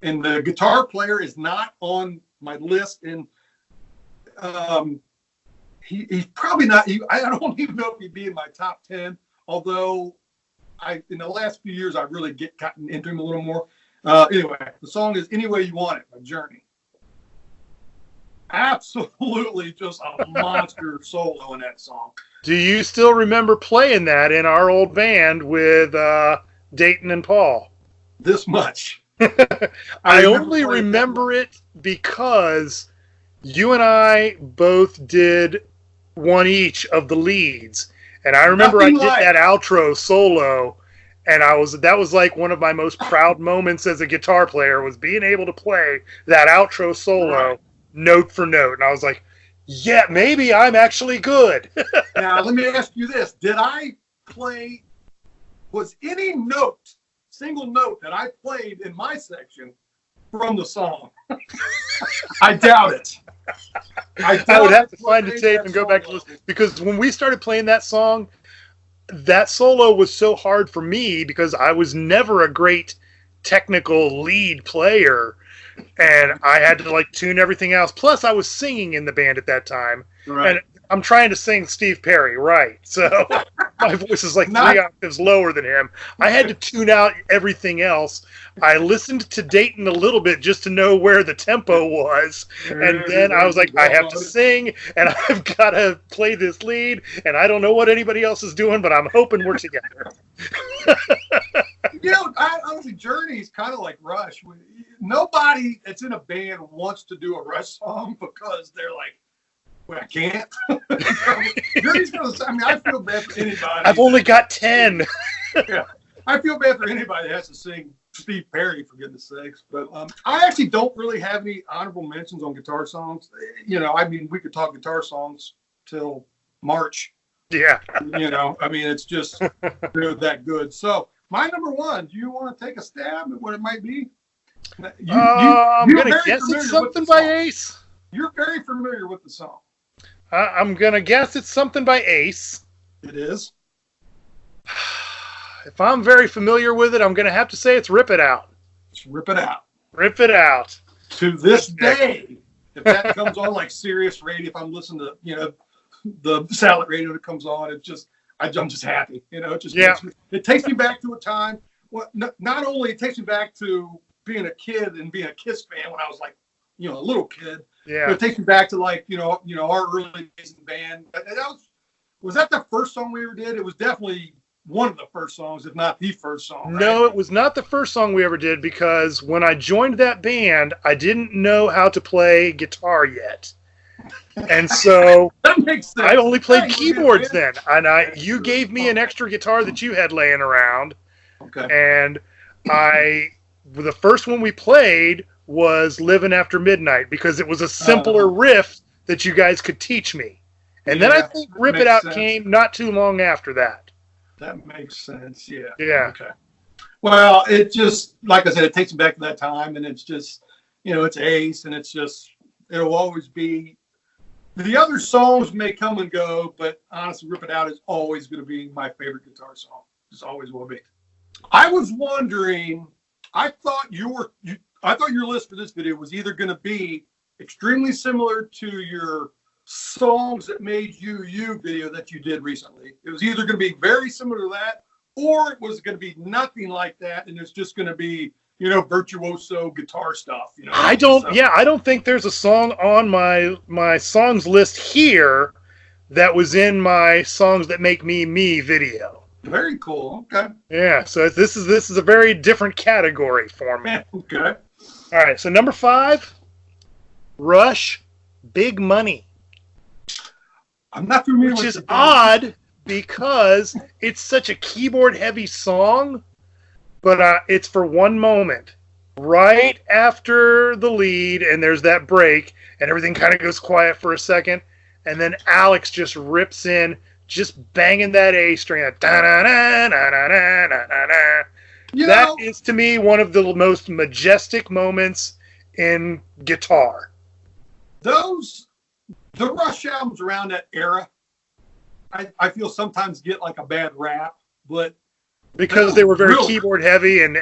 And the guitar player is not on my list, and he's probably not. I don't even know if he'd be in my top 10. Although in the last few years, I've really gotten into him a little more. Anyway, the song is "Any Way You Want It" by Journey. Absolutely, just a monster solo in that song. Do you still remember playing that in our old band with Dayton and Paul? This much. I only remember it because you and I both did one each of the leads. And I remember I did that outro solo, and that was like one of my most proud moments as a guitar player, was being able to play that outro solo note for note. And I was like, yeah, maybe I'm actually good. Now, let me ask you this. Was any single note that I played in my section from the song? I doubt it. I would have to find the tape and go back to listen, because when we started playing that song, that solo was so hard for me because I was never a great technical lead player, and I had to tune everything else. Plus, I was singing in the band at that time, and I'm trying to sing Steve Perry, right? So my voice is 3 octaves lower than him. I had to tune out everything else. I listened to Dayton a little bit just to know where the tempo was, and then I was like, I have to sing, and I've got to play this lead, and I don't know what anybody else is doing, but I'm hoping we're together. Honestly, Journey's kind of like Rush. Nobody that's in a band wants to do a Rush song because they're like, well, I can't. Journey's gonna. I feel bad for anybody. I've only got 10. Yeah, I feel bad for anybody that has to sing Steve Perry, for goodness sakes. But I actually don't really have any honorable mentions on guitar songs. We could talk guitar songs till March. Yeah. It's just they're that good. So my number 1. Do you want to take a stab at what it might be? I'm gonna guess it's something by Ace. You're very familiar with the song. I'm going to guess it's something by Ace. It is. If I'm very familiar with it, I'm going to have to say it's Rip It Out. It's Rip It Out. Rip It Out. To this day, if that comes on like Sirius radio, if I'm listening to, the satellite radio that comes on, I'm just happy. It takes me back to a time. Well, not only it takes me back to being a kid and being a Kiss fan when I was a little kid. Yeah. But it takes me back to our early days in the band. Was that the first song we ever did? It was definitely one of the first songs, if not the first song. Right? No, it was not the first song we ever did, because when I joined that band, I didn't know how to play guitar yet. And so that makes sense. I only played keyboards then. And you gave me an extra guitar that you had laying around. Okay. And the first one we played was Living After Midnight because it was a simpler riff that you guys could teach me. And then I think Rip It Out came not too long after that. That makes sense, yeah. Yeah. Okay. Well, it just, like I said, it takes me back to that time, and it's just, it's Ace, and it's just, it'll always be, the other songs may come and go, but honestly, Rip It Out is always going to be my favorite guitar song. Just always will be. I was wondering, I thought your list for this video was either going to be extremely similar to your songs that made you video that you did recently. It was either going to be very similar to that, or it was going to be nothing like that, and it's just going to be, virtuoso guitar stuff. I don't think there's a song on my songs list here that was in my songs that make me video. Very cool. Okay. Yeah, so this is a very different category for me. Okay. All right, so number 5, Rush, Big Money. I'm not familiar with which is odd because it's such a keyboard-heavy song, but it's for one moment. Right after the lead, and there's that break, and everything kind of goes quiet for a second, and then Alex just rips in, just banging that A string. That is, to me, one of the most majestic moments in guitar. The Rush albums around that era, I feel sometimes get like a bad rap, but because they were very keyboard heavy and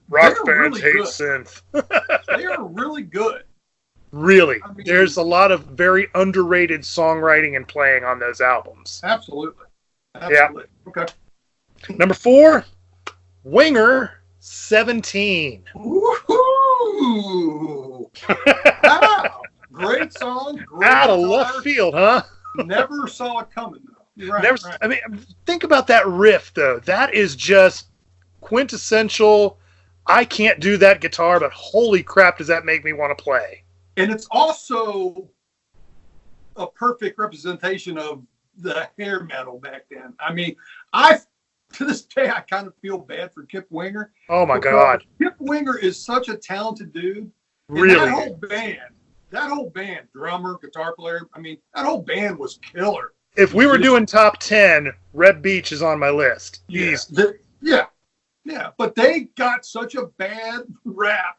rock fans hate synth. They are really good. Really. I mean, there's a lot of very underrated songwriting and playing on those albums. Absolutely. Yeah. Okay. Number 4, Winger, 17. Ooh. Wow. Great song. Great out of left field, huh? Never saw it coming, though. Right, right. I mean, think about that riff, though. That is just quintessential. I can't do that guitar, but holy crap, does that make me want to play. And it's also a perfect representation of the hair metal back then. I mean, to this day, I kind of feel bad for Kip Winger. Oh, my God. Kip Winger is such a talented dude. Really? That whole band, drummer, guitar player, I mean, that whole band was killer. If we were doing top 10, Reb Beach is on my list. Yeah, but they got such a bad rap,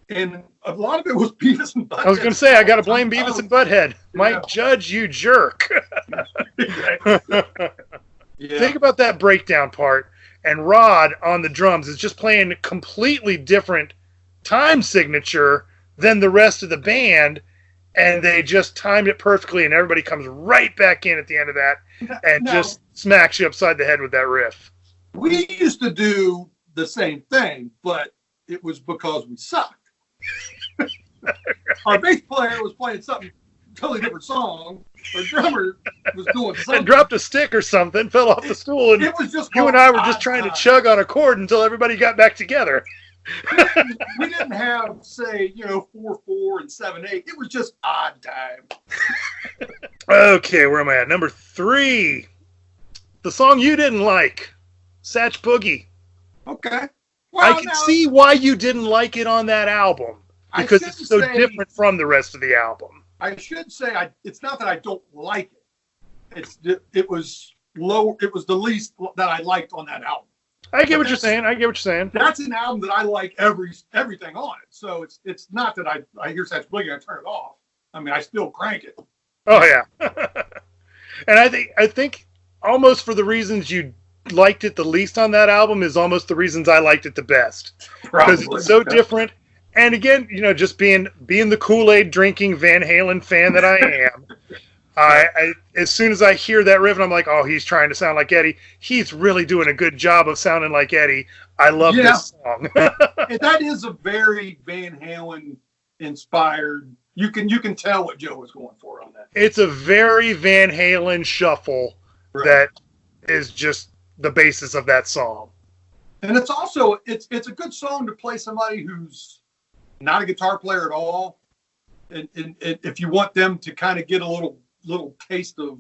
and a lot of it was Beavis and Butthead. I was going to say, I got to blame Beavis and Butthead. Mike Judge, you jerk. Think about that breakdown part, and Rod on the drums is just playing a completely different time signature than the rest of the band, and they just timed it perfectly, and everybody comes right back in at the end of that and just smacks you upside the head with that riff. We used to do the same thing, but it was because we sucked. Our bass player was playing something totally different song. Our drummer was doing something. And dropped a stick or something, fell off the stool, and it was just you and I were just trying to chug on a chord until everybody got back together. We didn't have, say, 4/4 and 7/8. It was just odd time. Okay, where am I at? Number 3. The song you didn't like, Satch Boogie. Okay. Well, I can see why you didn't like it on that album, because it's so different from the rest of the album. I should say it's not that I don't like it. It was low. It was the least that I liked on that album. I get what you're saying. That's an album that I like everything on it. So it's not that I hear Satch Boogie and I turn it off. I mean, I still crank it. Oh yeah. And I think almost for the reasons you liked it the least on that album is almost the reasons I liked it the best. Because it's so different. And again, just being the Kool-Aid drinking Van Halen fan that I am, I as soon as I hear that riff, and I'm like, oh, he's trying to sound like Eddie. He's really doing a good job of sounding like Eddie. I love this song. And that is a very Van Halen inspired. You can tell what Joe was going for on that. It's a very Van Halen shuffle that is just the basis of that song. And it's also it's a good song to play somebody who's not a guitar player at all, and if you want them to kind of get a little taste of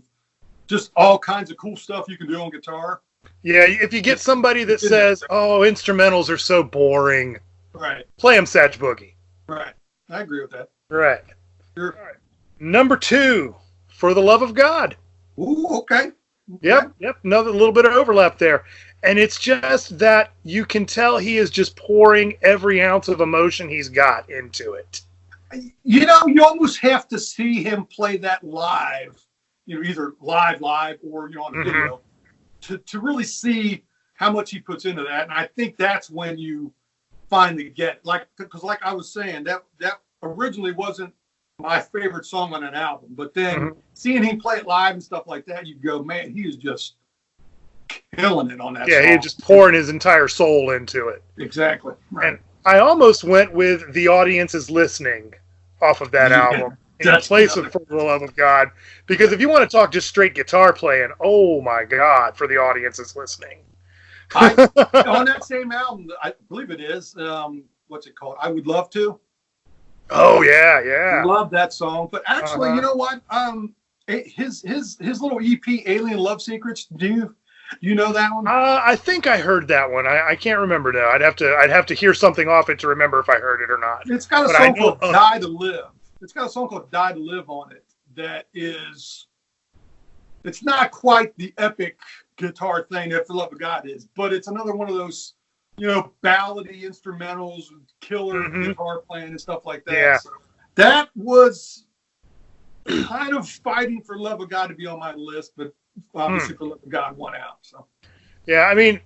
just all kinds of cool stuff you can do on guitar. Yeah, if you get somebody that says, "Oh, instrumentals are so boring," right? Play them Satch Boogie. Right, I agree with that. Right. Sure. Right. Number 2, For the Love of God. Ooh, okay. Yep. Another little bit of overlap there. And it's just that you can tell he is just pouring every ounce of emotion he's got into it. You know, you almost have to see him play that live, either live or, on a video to really see how much he puts into that. And I think that's when you finally get, because like I was saying, that originally wasn't my favorite song on an album, but then seeing him play it live and stuff like that, you go, man, he is just killing it on that song. Yeah, he's just pouring his entire soul into it. Exactly. Right. And I almost went with The Audience is Listening off of that album in place of For the Love of God, because if you want to talk just straight guitar playing, oh my God, For the Audience is Listening. On that same album, I believe it is, what's it called? I Would Love To. Oh yeah. Love that song. But actually, you know what? His little EP, Alien Love Secrets. Do you know that one? I think I heard that one. I can't remember now. I'd have to hear something off it to remember if I heard it or not. It's got a song called Die to Live. It's got a song called Die to Live on it. That is, it's not quite the epic guitar thing that For the Love of God is, but it's another one of those, ballady instrumentals, killer guitar playing and stuff like that. Yeah. So that was kind of fighting For Love of God to be on my list, but obviously For Love of God won out. So yeah, I mean,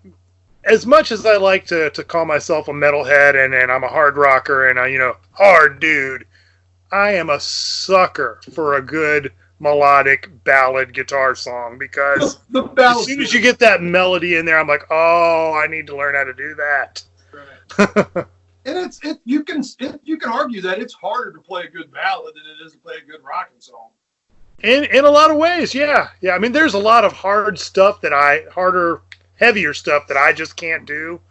as much as I like to call myself a metalhead and I'm a hard rocker and hard dude, I am a sucker for a good melodic ballad guitar song, because as soon as you get that melody in there, I'm like, oh, I need to learn how to do that. Right. And you can argue that it's harder to play a good ballad than it is to play a good rocking song. In a lot of ways, yeah. I mean, there's a lot of heavier stuff that I just can't do.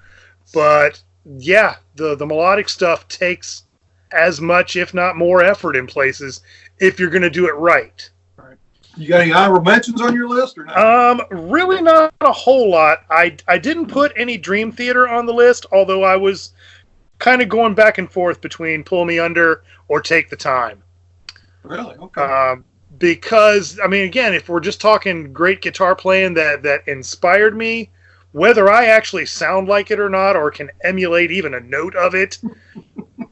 But yeah, the melodic stuff takes as much, if not more, effort in places if you're going to do it right. Right. You got any honorable mentions on your list or not? Really not a whole lot. I didn't put any Dream Theater on the list, although I was kind of going back and forth between Pull Me Under or Take the Time. Really? Okay. Because, I mean, again, if we're just talking great guitar playing that inspired me, whether I actually sound like it or not, or can emulate even a note of it,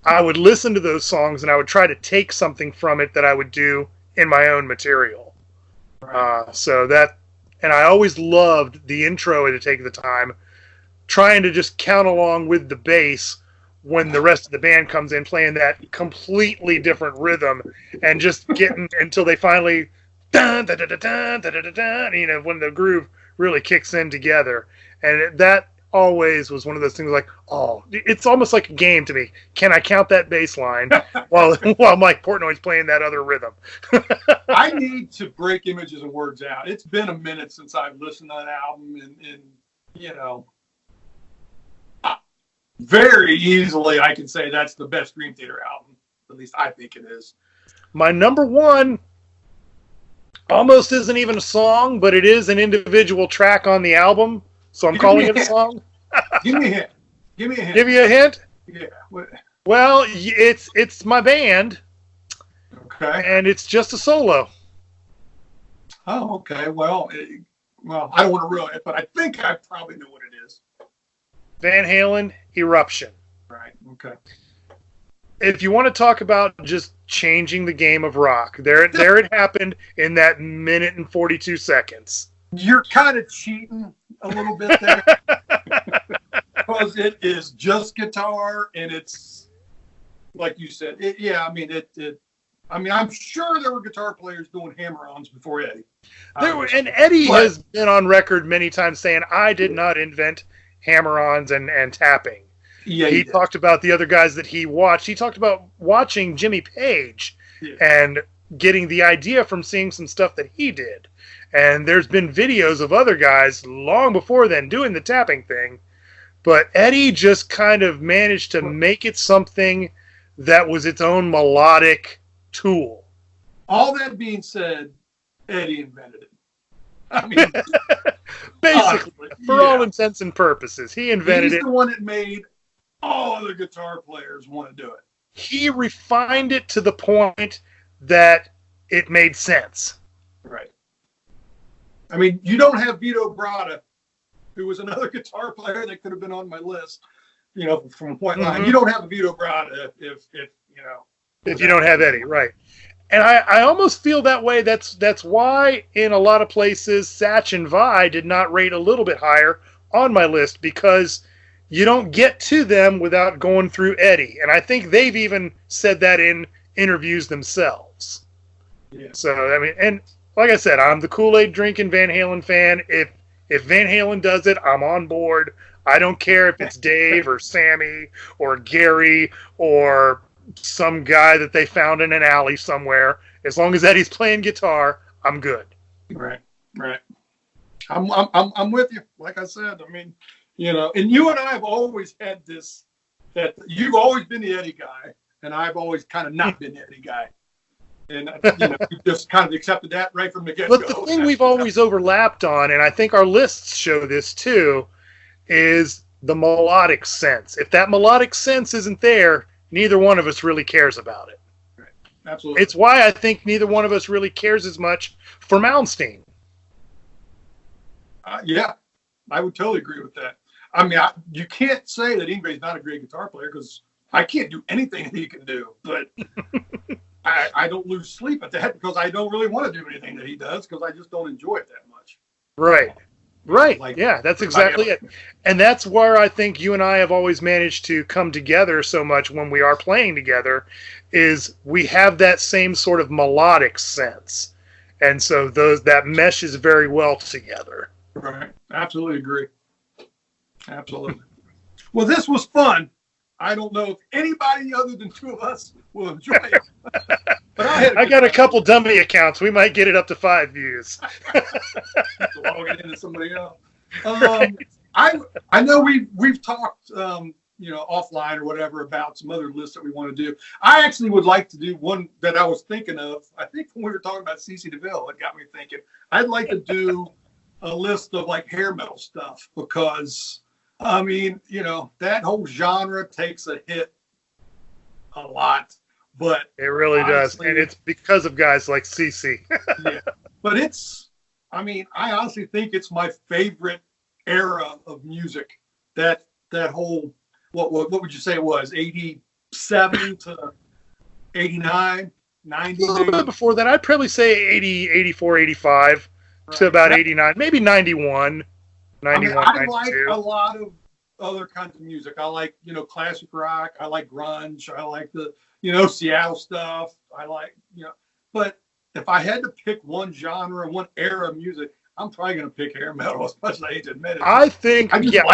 I would listen to those songs and I would try to take something from it that I would do in my own material. Right. And I always loved the intro to Take the Time, trying to just count along with the bass when the rest of the band comes in playing that completely different rhythm, and just getting until they finally dun, da, da, da, dun, da, da, da, dun, when the groove really kicks in together. And that always was one of those things like, oh, it's almost like a game to me. Can I count that bass line while Mike Portnoy's playing that other rhythm? I need to break Images and Words out. It's been a minute since I've listened to that album, and very easily I can say that's the best Dream Theater album. At least I think it is. My number one almost isn't even a song, but it is an individual track on the album, so I'm calling it a song. Give me a hint. Give you a hint? Yeah. Well, it's my band. Okay. And it's just a solo. Oh, okay. Well, I don't want to ruin it, but I think I probably know what it is. Van Halen, Eruption. Right. Okay. If you want to talk about just changing the game of rock, there it happened in that minute and 42 seconds. You're kind of cheating a little bit there. Because it is just guitar, and it's, like you said, I'm sure there were guitar players doing hammer-ons before Eddie. And Eddie has been on record many times saying, I did not invent hammer-ons and tapping. Yeah, he talked about the other guys that he watched. He talked about watching Jimmy Page and getting the idea from seeing some stuff that he did. And there's been videos of other guys long before then doing the tapping thing. But Eddie just kind of managed to make it something that was its own melodic tool. All that being said, Eddie invented it. I mean, basically, for all intents and purposes, he invented it. He's the one that made all other guitar players want to do it. He refined it to the point that it made sense. Right. I mean, you don't have Vito Bratta, who was another guitar player that could have been on my list, you know, from Point Line. You don't have a Vito Bratta if you don't have Eddie, right? And I almost feel that way. That's why in a lot of places Satch and Vi did not rate a little bit higher on my list, because you don't get to them without going through Eddie. And I think they've even said that in interviews themselves. Yeah. So, I mean, and like I said, I'm the Kool-Aid drinking Van Halen fan. If Van Halen does it, I'm on board. I don't care if it's Dave or Sammy or Gary or some guy that they found in an alley somewhere. As long as Eddie's playing guitar, I'm good. Right. I'm with you. Like I said, I mean, you know, and you and I have always had this, that you've always been the Eddie guy, and I've always kind of not been the Eddie guy. And, you know, we just kind of accepted that right from the get-go. But the thing we've always overlapped on, and I think our lists show this too, is the melodic sense. If that melodic sense isn't there, neither one of us really cares about it. Right. Absolutely. It's why I think neither one of us really cares as much for Malmsteen. Yeah, I would totally agree with that. I mean, you can't say that Yngwie's not a great guitar player, because I can't do anything that he can do. But I don't lose sleep at that, because I don't really want to do anything that he does, because I just don't enjoy it that much. Right. Like, yeah, that's exactly it. And that's where I think you and I have always managed to come together so much when we are playing together, is we have that same sort of melodic sense. And so that meshes very well together. Right. Absolutely agree. Absolutely. Well, this was fun. I don't know if anybody other than two of us will enjoy it. But I got a couple dummy accounts. We might get it up to 5 views. Log it into somebody else. I know we've talked you know, offline or whatever about some other lists that we want to do. I actually would like to do one that I was thinking of. I think when we were talking about CC DeVille, it got me thinking. I'd like to do a list of like hair metal stuff, because I mean, you know, that whole genre takes a hit a lot, but it really does, and it's because of guys like CC. Yeah, but I mean, I honestly think it's my favorite era of music. That whole, what would you say it was, 87 to 89, 90? A little bit before that. I'd probably say 80, 84, 85 to about 89, maybe 91. 91, I 92. like a lot of other kinds of music. I like, you know, classic rock. I like grunge. I like the, you know, Seattle stuff. I like, you know, but if I had to pick one genre, one era of music, I'm probably going to pick hair metal, as much as I hate to admit it. I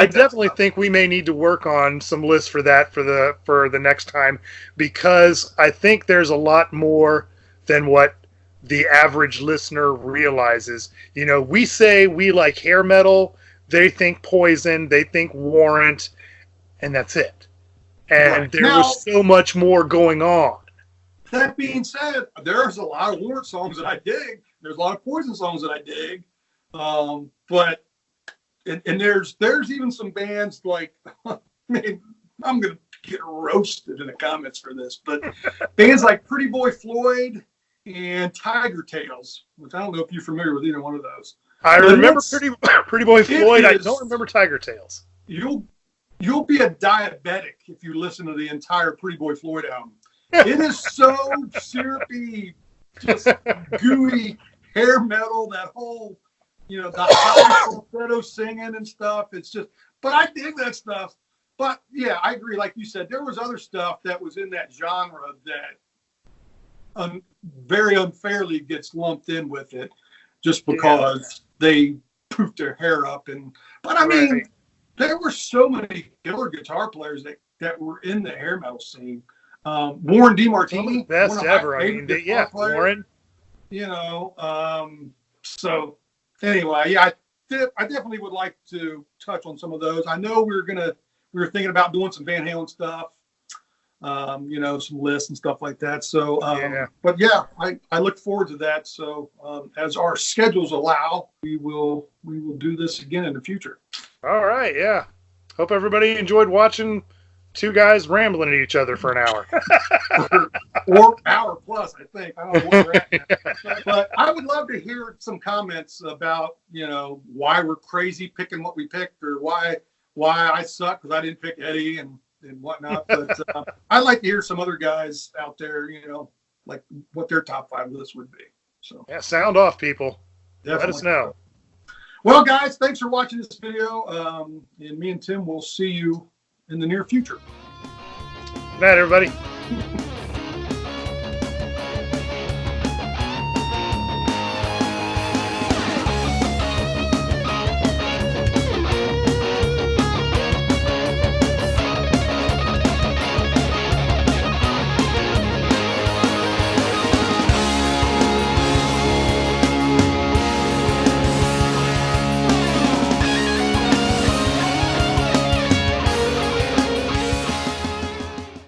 definitely think we may need to work on some lists for that for the next time, because I think there's a lot more than what the average listener realizes. You know, we say we like hair metal, they think Poison, they think Warrant, and that's it. And there was so much more going on. That being said, there's a lot of Warrant songs that I dig. There's a lot of Poison songs that I dig. But there's even some bands like, I mean, I'm going to get roasted in the comments for this, but bands like Pretty Boy Floyd and Tiger Tails, which I don't know if you're familiar with either one of those. I remember Pretty Boy Floyd. I don't remember Tiger Tails. You'll be a diabetic if you listen to the entire Pretty Boy Floyd album. It is so syrupy, just gooey hair metal. That whole, you know, the high falsetto singing and stuff. It's just, but I dig that stuff. But yeah, I agree. Like you said, there was other stuff that was in that genre that very unfairly gets lumped in with it, just because they poofed their hair up. But I mean, there were so many killer guitar players that were in the hair metal scene. Warren DeMartini, best ever. I mean, Warren. You know, so anyway, yeah, I definitely would like to touch on some of those. I know we were thinking about doing some Van Halen stuff. some lists and stuff like that. So, but yeah, I look forward to that. So, as our schedules allow, we will do this again in the future. All right. Yeah. Hope everybody enjoyed watching two guys rambling at each other for an hour. or hour plus, I think. I don't know where we're at. But I would love to hear some comments about, why we're crazy picking what we picked, or why I suck because I didn't pick Eddie and whatnot. But I'd like to hear some other guys out there, like what their top 5 lists would be. So yeah, sound off, people. Definitely. Let us know. Well, guys, thanks for watching this video. And me and Tim will see you in the near future. Good night, everybody.